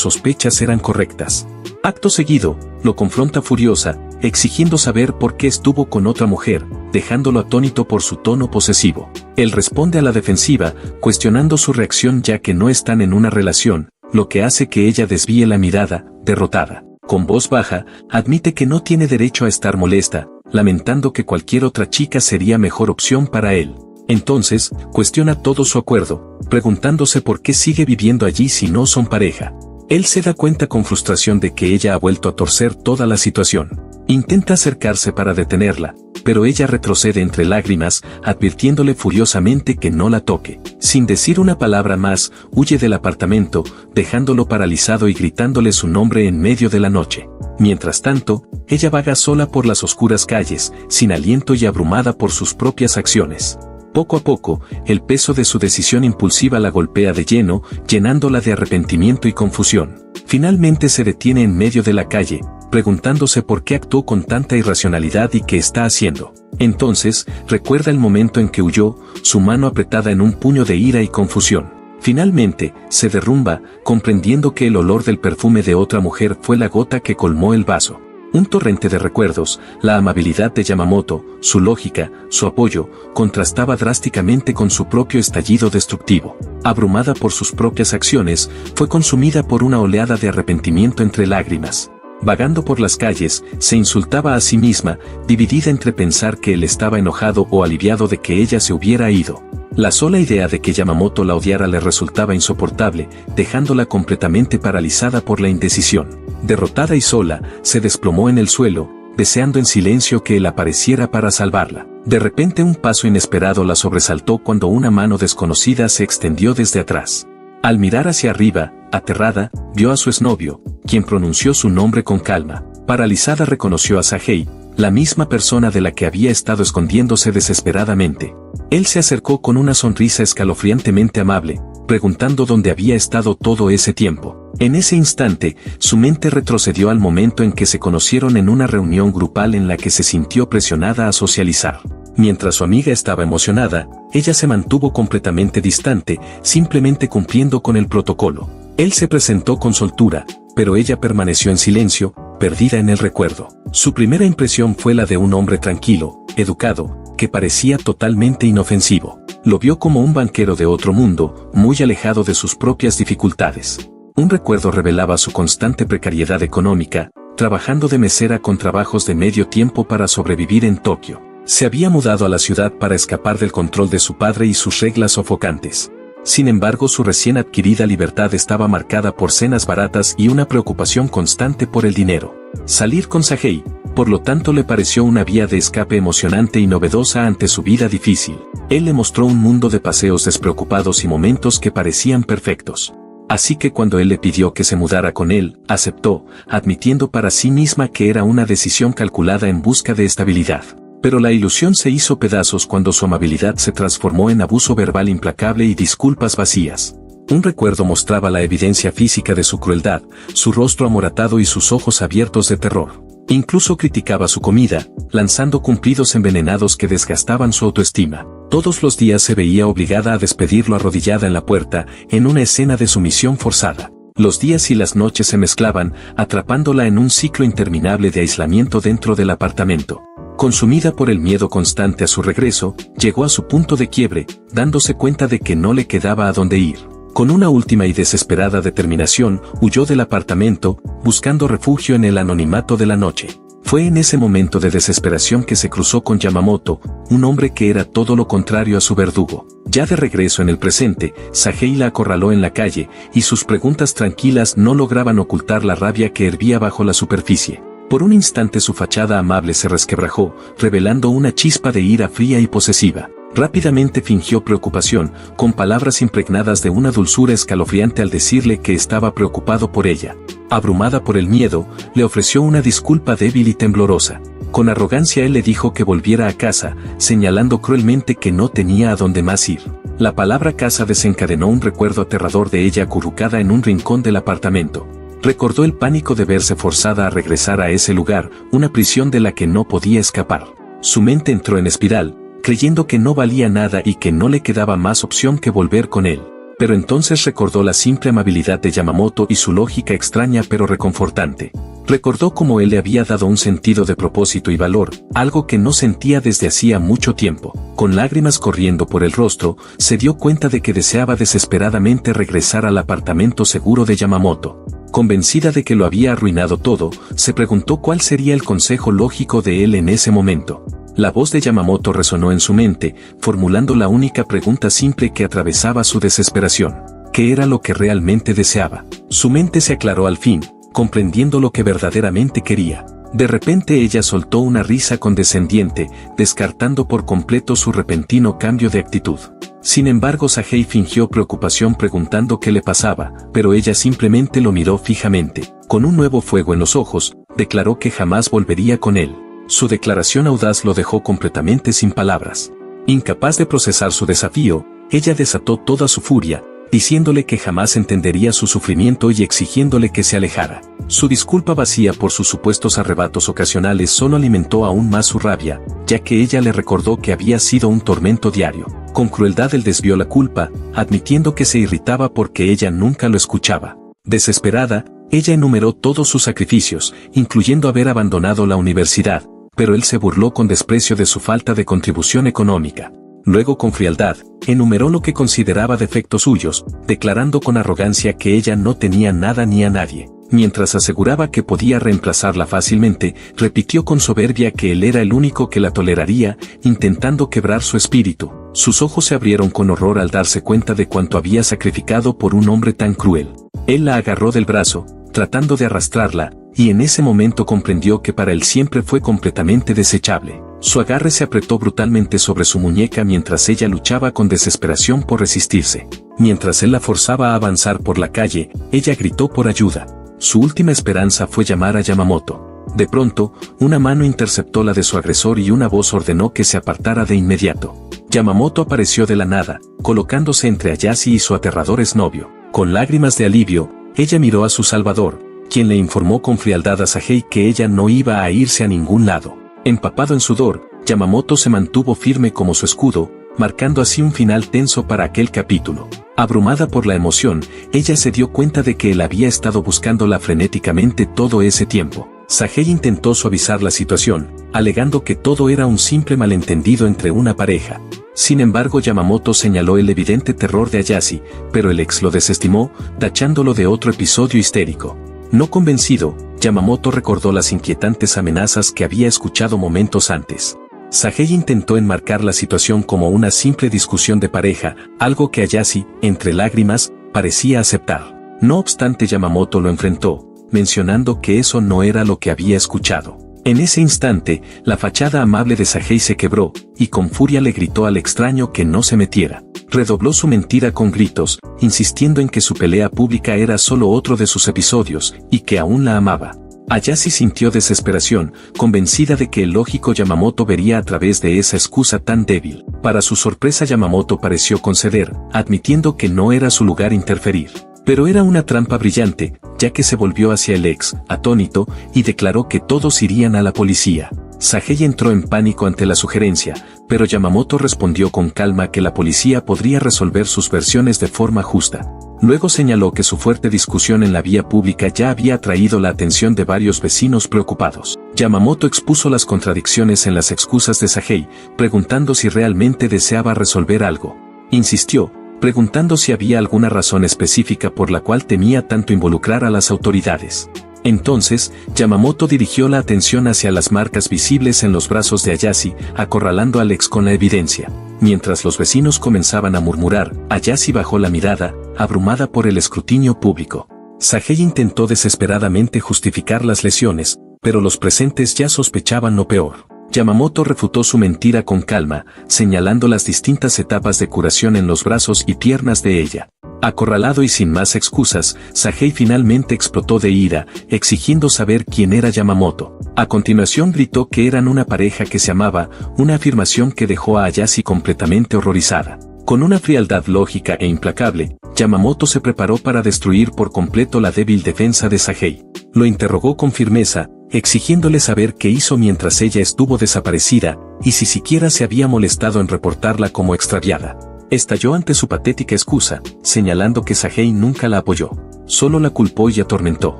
sospechas eran correctas. Acto seguido, lo confronta furiosa, exigiendo saber por qué estuvo con otra mujer, dejándolo atónito por su tono posesivo. Él responde a la defensiva, cuestionando su reacción ya que no están en una relación, lo que hace que ella desvíe la mirada, derrotada. Con voz baja, admite que no tiene derecho a estar molesta, lamentando que cualquier otra chica sería mejor opción para él. Entonces, cuestiona todo su acuerdo, preguntándose por qué sigue viviendo allí si no son pareja. Él se da cuenta con frustración de que ella ha vuelto a torcer toda la situación. Intenta acercarse para detenerla, pero ella retrocede entre lágrimas, advirtiéndole furiosamente que no la toque. Sin decir una palabra más, huye del apartamento, dejándolo paralizado y gritándole su nombre en medio de la noche. Mientras tanto, ella vaga sola por las oscuras calles, sin aliento y abrumada por sus propias acciones. Poco a poco, el peso de su decisión impulsiva la golpea de lleno, llenándola de arrepentimiento y confusión. Finalmente se detiene en medio de la calle, preguntándose por qué actuó con tanta irracionalidad y qué está haciendo. Entonces, recuerda el momento en que huyó, su mano apretada en un puño de ira y confusión. Finalmente, se derrumba, comprendiendo que el olor del perfume de otra mujer fue la gota que colmó el vaso. Un torrente de recuerdos, la amabilidad de Yamamoto, su lógica, su apoyo, contrastaba drásticamente con su propio estallido destructivo. Abrumada por sus propias acciones, fue consumida por una oleada de arrepentimiento entre lágrimas. Vagando por las calles, se insultaba a sí misma, dividida entre pensar que él estaba enojado o aliviado de que ella se hubiera ido. La sola idea de que Yamamoto la odiara le resultaba insoportable, dejándola completamente paralizada por la indecisión. Derrotada y sola, se desplomó en el suelo, deseando en silencio que él apareciera para salvarla. De repente un paso inesperado la sobresaltó cuando una mano desconocida se extendió desde atrás. Al mirar hacia arriba, aterrada, vio a su exnovio, quien pronunció su nombre con calma. Paralizada reconoció a Sahei, la misma persona de la que había estado escondiéndose desesperadamente. Él se acercó con una sonrisa escalofriantemente amable, preguntando dónde había estado todo ese tiempo. En ese instante, su mente retrocedió al momento en que se conocieron en una reunión grupal en la que se sintió presionada a socializar. Mientras su amiga estaba emocionada, ella se mantuvo completamente distante, simplemente cumpliendo con el protocolo. Él se presentó con soltura, pero ella permaneció en silencio, perdida en el recuerdo. Su primera impresión fue la de un hombre tranquilo, educado, que parecía totalmente inofensivo. Lo vio como un banquero de otro mundo, muy alejado de sus propias dificultades. Un recuerdo revelaba su constante precariedad económica, trabajando de mesera con trabajos de medio tiempo para sobrevivir en Tokio. Se había mudado a la ciudad para escapar del control de su padre y sus reglas sofocantes. Sin embargo, su recién adquirida libertad estaba marcada por cenas baratas y una preocupación constante por el dinero. Salir con Sahei, por lo tanto, le pareció una vía de escape emocionante y novedosa ante su vida difícil. Él le mostró un mundo de paseos despreocupados y momentos que parecían perfectos. Así que cuando él le pidió que se mudara con él, aceptó, admitiendo para sí misma que era una decisión calculada en busca de estabilidad. Pero la ilusión se hizo pedazos cuando su amabilidad se transformó en abuso verbal implacable y disculpas vacías. Un recuerdo mostraba la evidencia física de su crueldad, su rostro amoratado y sus ojos abiertos de terror. Incluso criticaba su comida, lanzando cumplidos envenenados que desgastaban su autoestima. Todos los días se veía obligada a despedirlo arrodillada en la puerta, en una escena de sumisión forzada. Los días y las noches se mezclaban, atrapándola en un ciclo interminable de aislamiento dentro del apartamento. Consumida por el miedo constante a su regreso, llegó a su punto de quiebre, dándose cuenta de que no le quedaba a dónde ir. Con una última y desesperada determinación, huyó del apartamento, buscando refugio en el anonimato de la noche. Fue en ese momento de desesperación que se cruzó con Yamamoto, un hombre que era todo lo contrario a su verdugo. Ya de regreso en el presente, Sahei la acorraló en la calle, y sus preguntas tranquilas no lograban ocultar la rabia que hervía bajo la superficie. Por un instante su fachada amable se resquebrajó, revelando una chispa de ira fría y posesiva. Rápidamente fingió preocupación, con palabras impregnadas de una dulzura escalofriante al decirle que estaba preocupado por ella. Abrumada por el miedo, le ofreció una disculpa débil y temblorosa. Con arrogancia él le dijo que volviera a casa, señalando cruelmente que no tenía a dónde más ir. La palabra casa desencadenó un recuerdo aterrador de ella acurrucada en un rincón del apartamento. Recordó el pánico de verse forzada a regresar a ese lugar, una prisión de la que no podía escapar. Su mente entró en espiral, creyendo que no valía nada y que no le quedaba más opción que volver con él. Pero entonces recordó la simple amabilidad de Yamamoto y su lógica extraña pero reconfortante. Recordó cómo él le había dado un sentido de propósito y valor, algo que no sentía desde hacía mucho tiempo. Con lágrimas corriendo por el rostro, se dio cuenta de que deseaba desesperadamente regresar al apartamento seguro de Yamamoto. Convencida de que lo había arruinado todo, se preguntó cuál sería el consejo lógico de él en ese momento. La voz de Yamamoto resonó en su mente, formulando la única pregunta simple que atravesaba su desesperación. ¿Qué era lo que realmente deseaba? Su mente se aclaró al fin, comprendiendo lo que verdaderamente quería. De repente ella soltó una risa condescendiente, descartando por completo su repentino cambio de actitud. Sin embargo, Sahei fingió preocupación preguntando qué le pasaba, pero ella simplemente lo miró fijamente. Con un nuevo fuego en los ojos, declaró que jamás volvería con él. Su declaración audaz lo dejó completamente sin palabras. Incapaz de procesar su desafío, ella desató toda su furia, diciéndole que jamás entendería su sufrimiento y exigiéndole que se alejara. Su disculpa vacía por sus supuestos arrebatos ocasionales solo alimentó aún más su rabia, ya que ella le recordó que había sido un tormento diario. Con crueldad él desvió la culpa, admitiendo que se irritaba porque ella nunca lo escuchaba. Desesperada, ella enumeró todos sus sacrificios, incluyendo haber abandonado la universidad, pero él se burló con desprecio de su falta de contribución económica. Luego con frialdad, enumeró lo que consideraba defectos suyos, declarando con arrogancia que ella no tenía nada ni a nadie. Mientras aseguraba que podía reemplazarla fácilmente, repitió con soberbia que él era el único que la toleraría, intentando quebrar su espíritu. Sus ojos se abrieron con horror al darse cuenta de cuánto había sacrificado por un hombre tan cruel. Él la agarró del brazo, tratando de arrastrarla, y en ese momento comprendió que para él siempre fue completamente desechable. Su agarre se apretó brutalmente sobre su muñeca mientras ella luchaba con desesperación por resistirse. Mientras él la forzaba a avanzar por la calle, ella gritó por ayuda. Su última esperanza fue llamar a Yamamoto. De pronto, una mano interceptó la de su agresor y una voz ordenó que se apartara de inmediato. Yamamoto apareció de la nada, colocándose entre Ayase y su aterrador exnovio. Con lágrimas de alivio, ella miró a su salvador, quien le informó con frialdad a Sahei que ella no iba a irse a ningún lado. Empapado en sudor, Yamamoto se mantuvo firme como su escudo, marcando así un final tenso para aquel capítulo. Abrumada por la emoción, ella se dio cuenta de que él había estado buscándola frenéticamente todo ese tiempo. Sahei intentó suavizar la situación, alegando que todo era un simple malentendido entre una pareja. Sin embargo, Yamamoto señaló el evidente terror de Ayase, pero el ex lo desestimó, tachándolo de otro episodio histérico. No convencido, Yamamoto recordó las inquietantes amenazas que había escuchado momentos antes. Sahei intentó enmarcar la situación como una simple discusión de pareja, algo que Ayase, entre lágrimas, parecía aceptar. No obstante, Yamamoto lo enfrentó, mencionando que eso no era lo que había escuchado. En ese instante, la fachada amable de Sahei se quebró, y con furia le gritó al extraño que no se metiera. Redobló su mentira con gritos, insistiendo en que su pelea pública era solo otro de sus episodios, y que aún la amaba. Ayase sintió desesperación, convencida de que el lógico Yamamoto vería a través de esa excusa tan débil. Para su sorpresa, Yamamoto pareció conceder, admitiendo que no era su lugar interferir. Pero era una trampa brillante, ya que se volvió hacia el ex, atónito, y declaró que todos irían a la policía. Sahei entró en pánico ante la sugerencia, pero Yamamoto respondió con calma que la policía podría resolver sus versiones de forma justa. Luego señaló que su fuerte discusión en la vía pública ya había atraído la atención de varios vecinos preocupados. Yamamoto expuso las contradicciones en las excusas de Sahei, preguntando si realmente deseaba resolver algo. Insistió, preguntando si había alguna razón específica por la cual temía tanto involucrar a las autoridades. Entonces, Yamamoto dirigió la atención hacia las marcas visibles en los brazos de Ayase, acorralando a Alex con la evidencia. Mientras los vecinos comenzaban a murmurar, Ayase bajó la mirada, abrumada por el escrutinio público. Sahei intentó desesperadamente justificar las lesiones, pero los presentes ya sospechaban lo peor. Yamamoto refutó su mentira con calma, señalando las distintas etapas de curación en los brazos y piernas de ella. Acorralado y sin más excusas, Sagei finalmente explotó de ira, exigiendo saber quién era Yamamoto. A continuación gritó que eran una pareja que se amaba, una afirmación que dejó a Ayase completamente horrorizada. Con una frialdad lógica e implacable, Yamamoto se preparó para destruir por completo la débil defensa de Sagei. Lo interrogó con firmeza, exigiéndole saber qué hizo mientras ella estuvo desaparecida, y si siquiera se había molestado en reportarla como extraviada. Estalló ante su patética excusa, señalando que Sagei nunca la apoyó, solo la culpó y atormentó.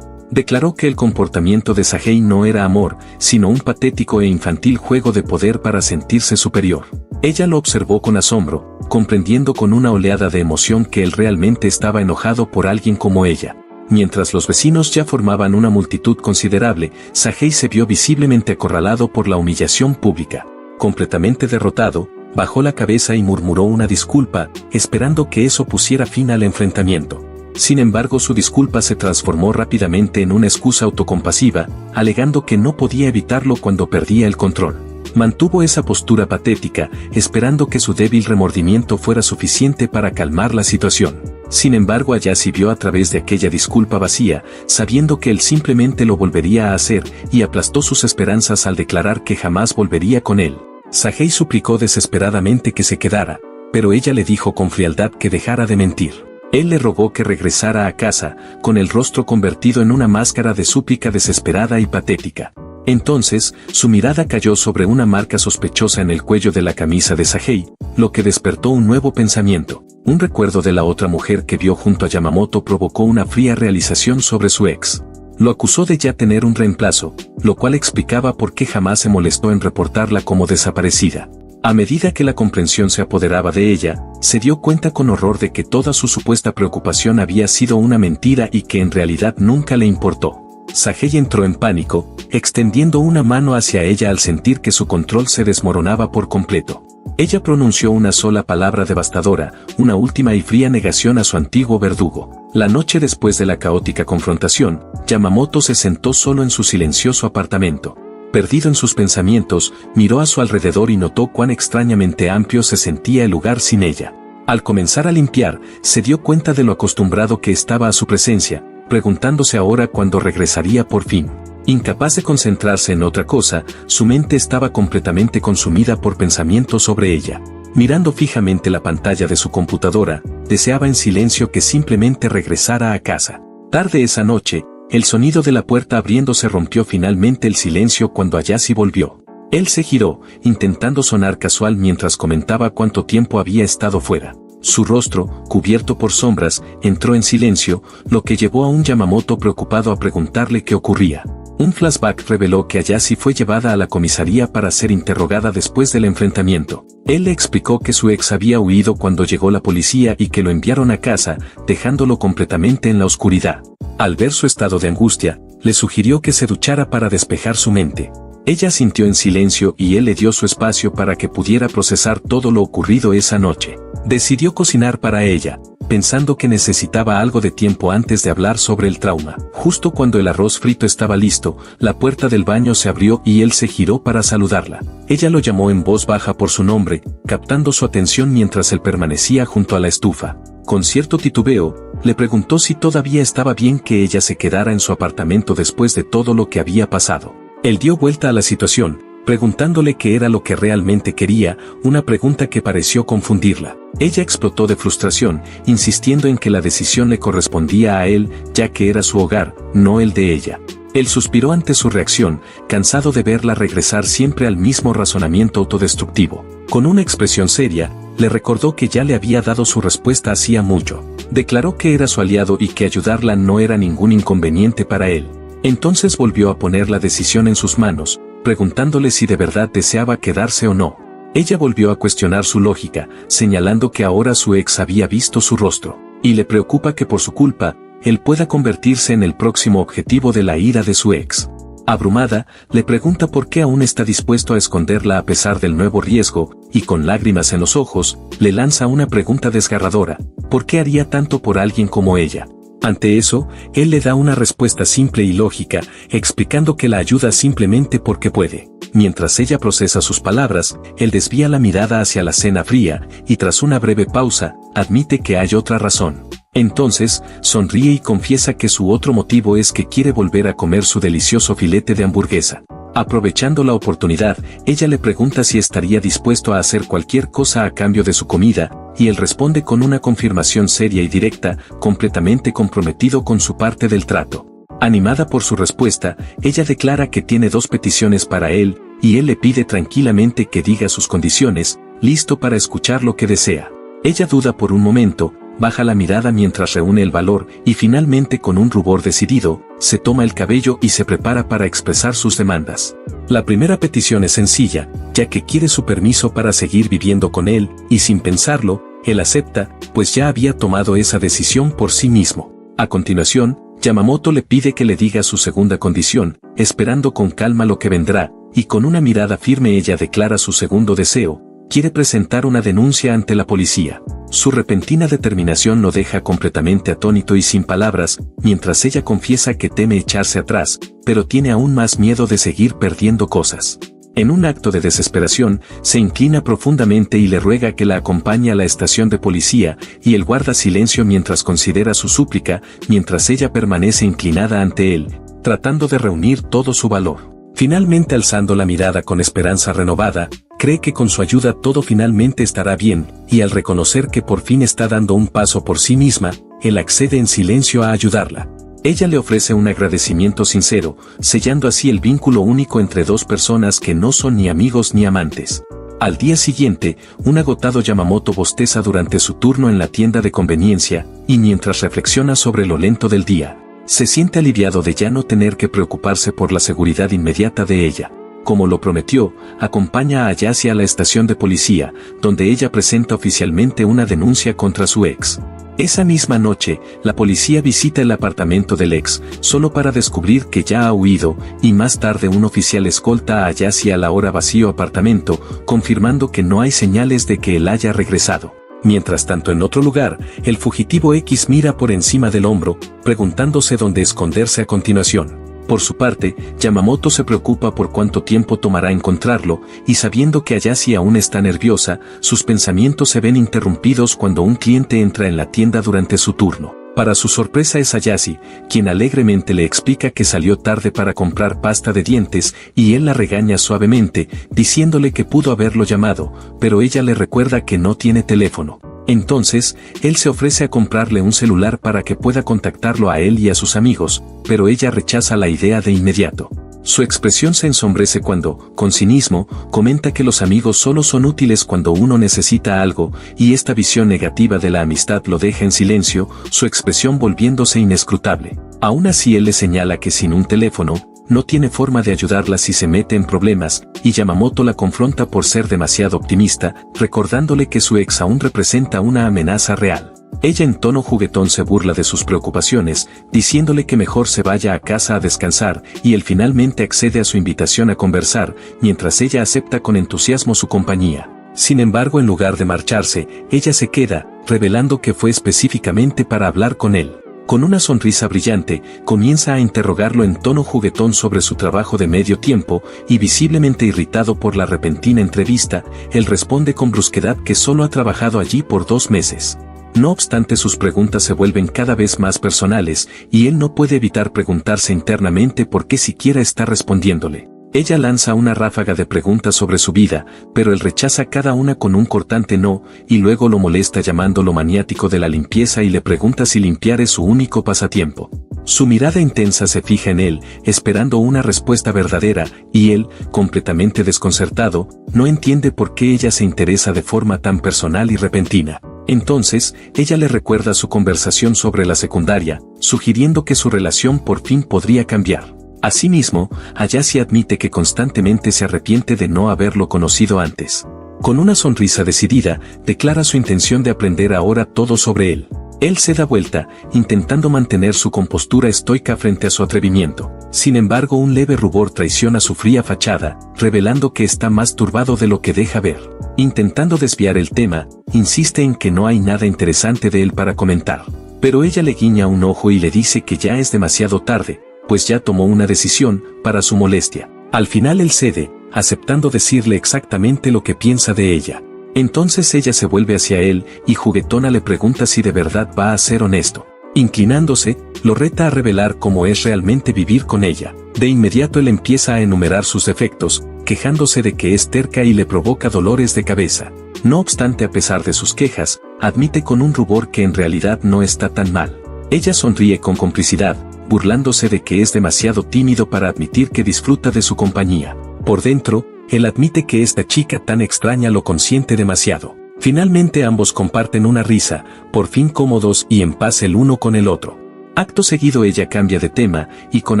Declaró que el comportamiento de Sagei no era amor, sino un patético e infantil juego de poder para sentirse superior. Ella lo observó con asombro, comprendiendo con una oleada de emoción que él realmente estaba enojado por alguien como ella. Mientras los vecinos ya formaban una multitud considerable, Sagei se vio visiblemente acorralado por la humillación pública. Completamente derrotado, bajó la cabeza y murmuró una disculpa, esperando que eso pusiera fin al enfrentamiento. Sin embargo, su disculpa se transformó rápidamente en una excusa autocompasiva, alegando que no podía evitarlo cuando perdía el control. Mantuvo esa postura patética, esperando que su débil remordimiento fuera suficiente para calmar la situación. Sin embargo, Ayase vio a través de aquella disculpa vacía, sabiendo que él simplemente lo volvería a hacer, y aplastó sus esperanzas al declarar que jamás volvería con él. Sagei suplicó desesperadamente que se quedara, pero ella le dijo con frialdad que dejara de mentir. Él le rogó que regresara a casa, con el rostro convertido en una máscara de súplica desesperada y patética. Entonces, su mirada cayó sobre una marca sospechosa en el cuello de la camisa de Sagei, lo que despertó un nuevo pensamiento. Un recuerdo de la otra mujer que vio junto a Yamamoto provocó una fría realización sobre su ex. Lo acusó de ya tener un reemplazo, lo cual explicaba por qué jamás se molestó en reportarla como desaparecida. A medida que la comprensión se apoderaba de ella, se dio cuenta con horror de que toda su supuesta preocupación había sido una mentira y que en realidad nunca le importó. Sagei entró en pánico, extendiendo una mano hacia ella al sentir que su control se desmoronaba por completo. Ella pronunció una sola palabra devastadora, una última y fría negación a su antiguo verdugo. La noche después de la caótica confrontación, Yamamoto se sentó solo en su silencioso apartamento. Perdido en sus pensamientos, miró a su alrededor y notó cuán extrañamente amplio se sentía el lugar sin ella. Al comenzar a limpiar, se dio cuenta de lo acostumbrado que estaba a su presencia, preguntándose ahora cuándo regresaría por fin. Incapaz de concentrarse en otra cosa, su mente estaba completamente consumida por pensamientos sobre ella. Mirando fijamente la pantalla de su computadora, deseaba en silencio que simplemente regresara a casa. Tarde esa noche, el sonido de la puerta abriéndose rompió finalmente el silencio cuando Ayase volvió. Él se giró, intentando sonar casual mientras comentaba cuánto tiempo había estado fuera. Su rostro, cubierto por sombras, entró en silencio, lo que llevó a un Yamamoto preocupado a preguntarle qué ocurría. Un flashback reveló que Ayase fue llevada a la comisaría para ser interrogada después del enfrentamiento. Él le explicó que su ex había huido cuando llegó la policía y que lo enviaron a casa, dejándolo completamente en la oscuridad. Al ver su estado de angustia, le sugirió que se duchara para despejar su mente. Ella sintió en silencio y él le dio su espacio para que pudiera procesar todo lo ocurrido esa noche. Decidió cocinar para ella, pensando que necesitaba algo de tiempo antes de hablar sobre el trauma. Justo cuando el arroz frito estaba listo, la puerta del baño se abrió y él se giró para saludarla. Ella lo llamó en voz baja por su nombre, captando su atención mientras él permanecía junto a la estufa. Con cierto titubeo, le preguntó si todavía estaba bien que ella se quedara en su apartamento después de todo lo que había pasado. Él dio vuelta a la situación, preguntándole qué era lo que realmente quería, una pregunta que pareció confundirla. Ella explotó de frustración, insistiendo en que la decisión le correspondía a él, ya que era su hogar, no el de ella. Él suspiró ante su reacción, cansado de verla regresar siempre al mismo razonamiento autodestructivo. Con una expresión seria, le recordó que ya le había dado su respuesta hacía mucho. Declaró que era su aliado y que ayudarla no era ningún inconveniente para él. Entonces volvió a poner la decisión en sus manos, preguntándole si de verdad deseaba quedarse o no. Ella volvió a cuestionar su lógica, señalando que ahora su ex había visto su rostro, y le preocupa que por su culpa, él pueda convertirse en el próximo objetivo de la ira de su ex. Abrumada, le pregunta por qué aún está dispuesto a esconderla a pesar del nuevo riesgo, y con lágrimas en los ojos, le lanza una pregunta desgarradora: ¿por qué haría tanto por alguien como ella? Ante eso, él le da una respuesta simple y lógica, explicando que la ayuda simplemente porque puede. Mientras ella procesa sus palabras, él desvía la mirada hacia la cena fría, y tras una breve pausa, admite que hay otra razón. Entonces, sonríe y confiesa que su otro motivo es que quiere volver a comer su delicioso filete de hamburguesa. Aprovechando la oportunidad, ella le pregunta si estaría dispuesto a hacer cualquier cosa a cambio de su comida, y él responde con una confirmación seria y directa, completamente comprometido con su parte del trato. Animada por su respuesta, ella declara que tiene 2 peticiones para él, y él le pide tranquilamente que diga sus condiciones, listo para escuchar lo que desea. Ella duda por un momento, baja la mirada mientras reúne el valor, y finalmente con un rubor decidido, se toma el cabello y se prepara para expresar sus demandas. La primera petición es sencilla, ya que quiere su permiso para seguir viviendo con él, y sin pensarlo, él acepta, pues ya había tomado esa decisión por sí mismo. A continuación, Yamamoto le pide que le diga su segunda condición, esperando con calma lo que vendrá, y con una mirada firme ella declara su segundo deseo: quiere presentar una denuncia ante la policía. Su repentina determinación lo deja completamente atónito y sin palabras, mientras ella confiesa que teme echarse atrás, pero tiene aún más miedo de seguir perdiendo cosas. En un acto de desesperación, se inclina profundamente y le ruega que la acompañe a la estación de policía, y él guarda silencio mientras considera su súplica, mientras ella permanece inclinada ante él, tratando de reunir todo su valor. Finalmente, alzando la mirada con esperanza renovada, cree que con su ayuda todo finalmente estará bien, y al reconocer que por fin está dando un paso por sí misma, él accede en silencio a ayudarla. Ella le ofrece un agradecimiento sincero, sellando así el vínculo único entre 2 personas que no son ni amigos ni amantes. Al día siguiente, un agotado Yamamoto bosteza durante su turno en la tienda de conveniencia, y mientras reflexiona sobre lo lento del día, se siente aliviado de ya no tener que preocuparse por la seguridad inmediata de ella. Como lo prometió, acompaña a Ayase a la estación de policía, donde ella presenta oficialmente una denuncia contra su ex. Esa misma noche, la policía visita el apartamento del ex, solo para descubrir que ya ha huido, y más tarde un oficial escolta a Ayase al ahora vacío apartamento, confirmando que no hay señales de que él haya regresado. Mientras tanto, en otro lugar, el fugitivo X mira por encima del hombro, preguntándose dónde esconderse a continuación. Por su parte, Yamamoto se preocupa por cuánto tiempo tomará encontrarlo, y sabiendo que Ayase aún está nerviosa, sus pensamientos se ven interrumpidos cuando un cliente entra en la tienda durante su turno. Para su sorpresa es Ayase, quien alegremente le explica que salió tarde para comprar pasta de dientes, y él la regaña suavemente, diciéndole que pudo haberlo llamado, pero ella le recuerda que no tiene teléfono. Entonces, él se ofrece a comprarle un celular para que pueda contactarlo a él y a sus amigos, pero ella rechaza la idea de inmediato. Su expresión se ensombrece cuando, con cinismo, comenta que los amigos solo son útiles cuando uno necesita algo, y esta visión negativa de la amistad lo deja en silencio, su expresión volviéndose inescrutable. Aún así, él le señala que sin un teléfono, no tiene forma de ayudarla si se mete en problemas, y Yamamoto la confronta por ser demasiado optimista, recordándole que su ex aún representa una amenaza real. Ella en tono juguetón se burla de sus preocupaciones, diciéndole que mejor se vaya a casa a descansar, y él finalmente accede a su invitación a conversar, mientras ella acepta con entusiasmo su compañía. Sin embargo, en lugar de marcharse, ella se queda, revelando que fue específicamente para hablar con él. Con una sonrisa brillante, comienza a interrogarlo en tono juguetón sobre su trabajo de medio tiempo, y visiblemente irritado por la repentina entrevista, él responde con brusquedad que solo ha trabajado allí por 2 meses. No obstante, sus preguntas se vuelven cada vez más personales, y él no puede evitar preguntarse internamente por qué siquiera está respondiéndole. Ella lanza una ráfaga de preguntas sobre su vida, pero él rechaza cada una con un cortante no, y luego lo molesta llamándolo maniático de la limpieza y le pregunta si limpiar es su único pasatiempo. Su mirada intensa se fija en él, esperando una respuesta verdadera, y él, completamente desconcertado, no entiende por qué ella se interesa de forma tan personal y repentina. Entonces, ella le recuerda su conversación sobre la secundaria, sugiriendo que su relación por fin podría cambiar. Asimismo, Ayase admite que constantemente se arrepiente de no haberlo conocido antes. Con una sonrisa decidida, declara su intención de aprender ahora todo sobre él. Él se da vuelta, intentando mantener su compostura estoica frente a su atrevimiento. Sin embargo, un leve rubor traiciona su fría fachada, revelando que está más turbado de lo que deja ver. Intentando desviar el tema, insiste en que no hay nada interesante de él para comentar. Pero ella le guiña un ojo y le dice que ya es demasiado tarde, pues ya tomó una decisión, para su molestia. Al final él cede, aceptando decirle exactamente lo que piensa de ella. Entonces ella se vuelve hacia él, y juguetona le pregunta si de verdad va a ser honesto. Inclinándose, lo reta a revelar cómo es realmente vivir con ella. De inmediato él empieza a enumerar sus defectos, quejándose de que es terca y le provoca dolores de cabeza. No obstante, a pesar de sus quejas, admite con un rubor que en realidad no está tan mal. Ella sonríe con complicidad, burlándose de que es demasiado tímido para admitir que disfruta de su compañía. Por dentro, él admite que esta chica tan extraña lo consiente demasiado. Finalmente ambos comparten una risa, por fin cómodos y en paz el uno con el otro. Acto seguido ella cambia de tema, y con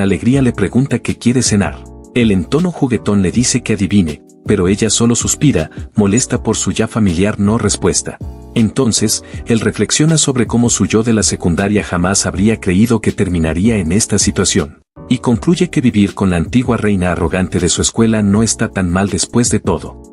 alegría le pregunta qué quiere cenar. Él en tono juguetón le dice que adivine, pero ella solo suspira, molesta por su ya familiar no respuesta. Entonces, él reflexiona sobre cómo su yo de la secundaria jamás habría creído que terminaría en esta situación. Y concluye que vivir con la antigua reina arrogante de su escuela no está tan mal después de todo.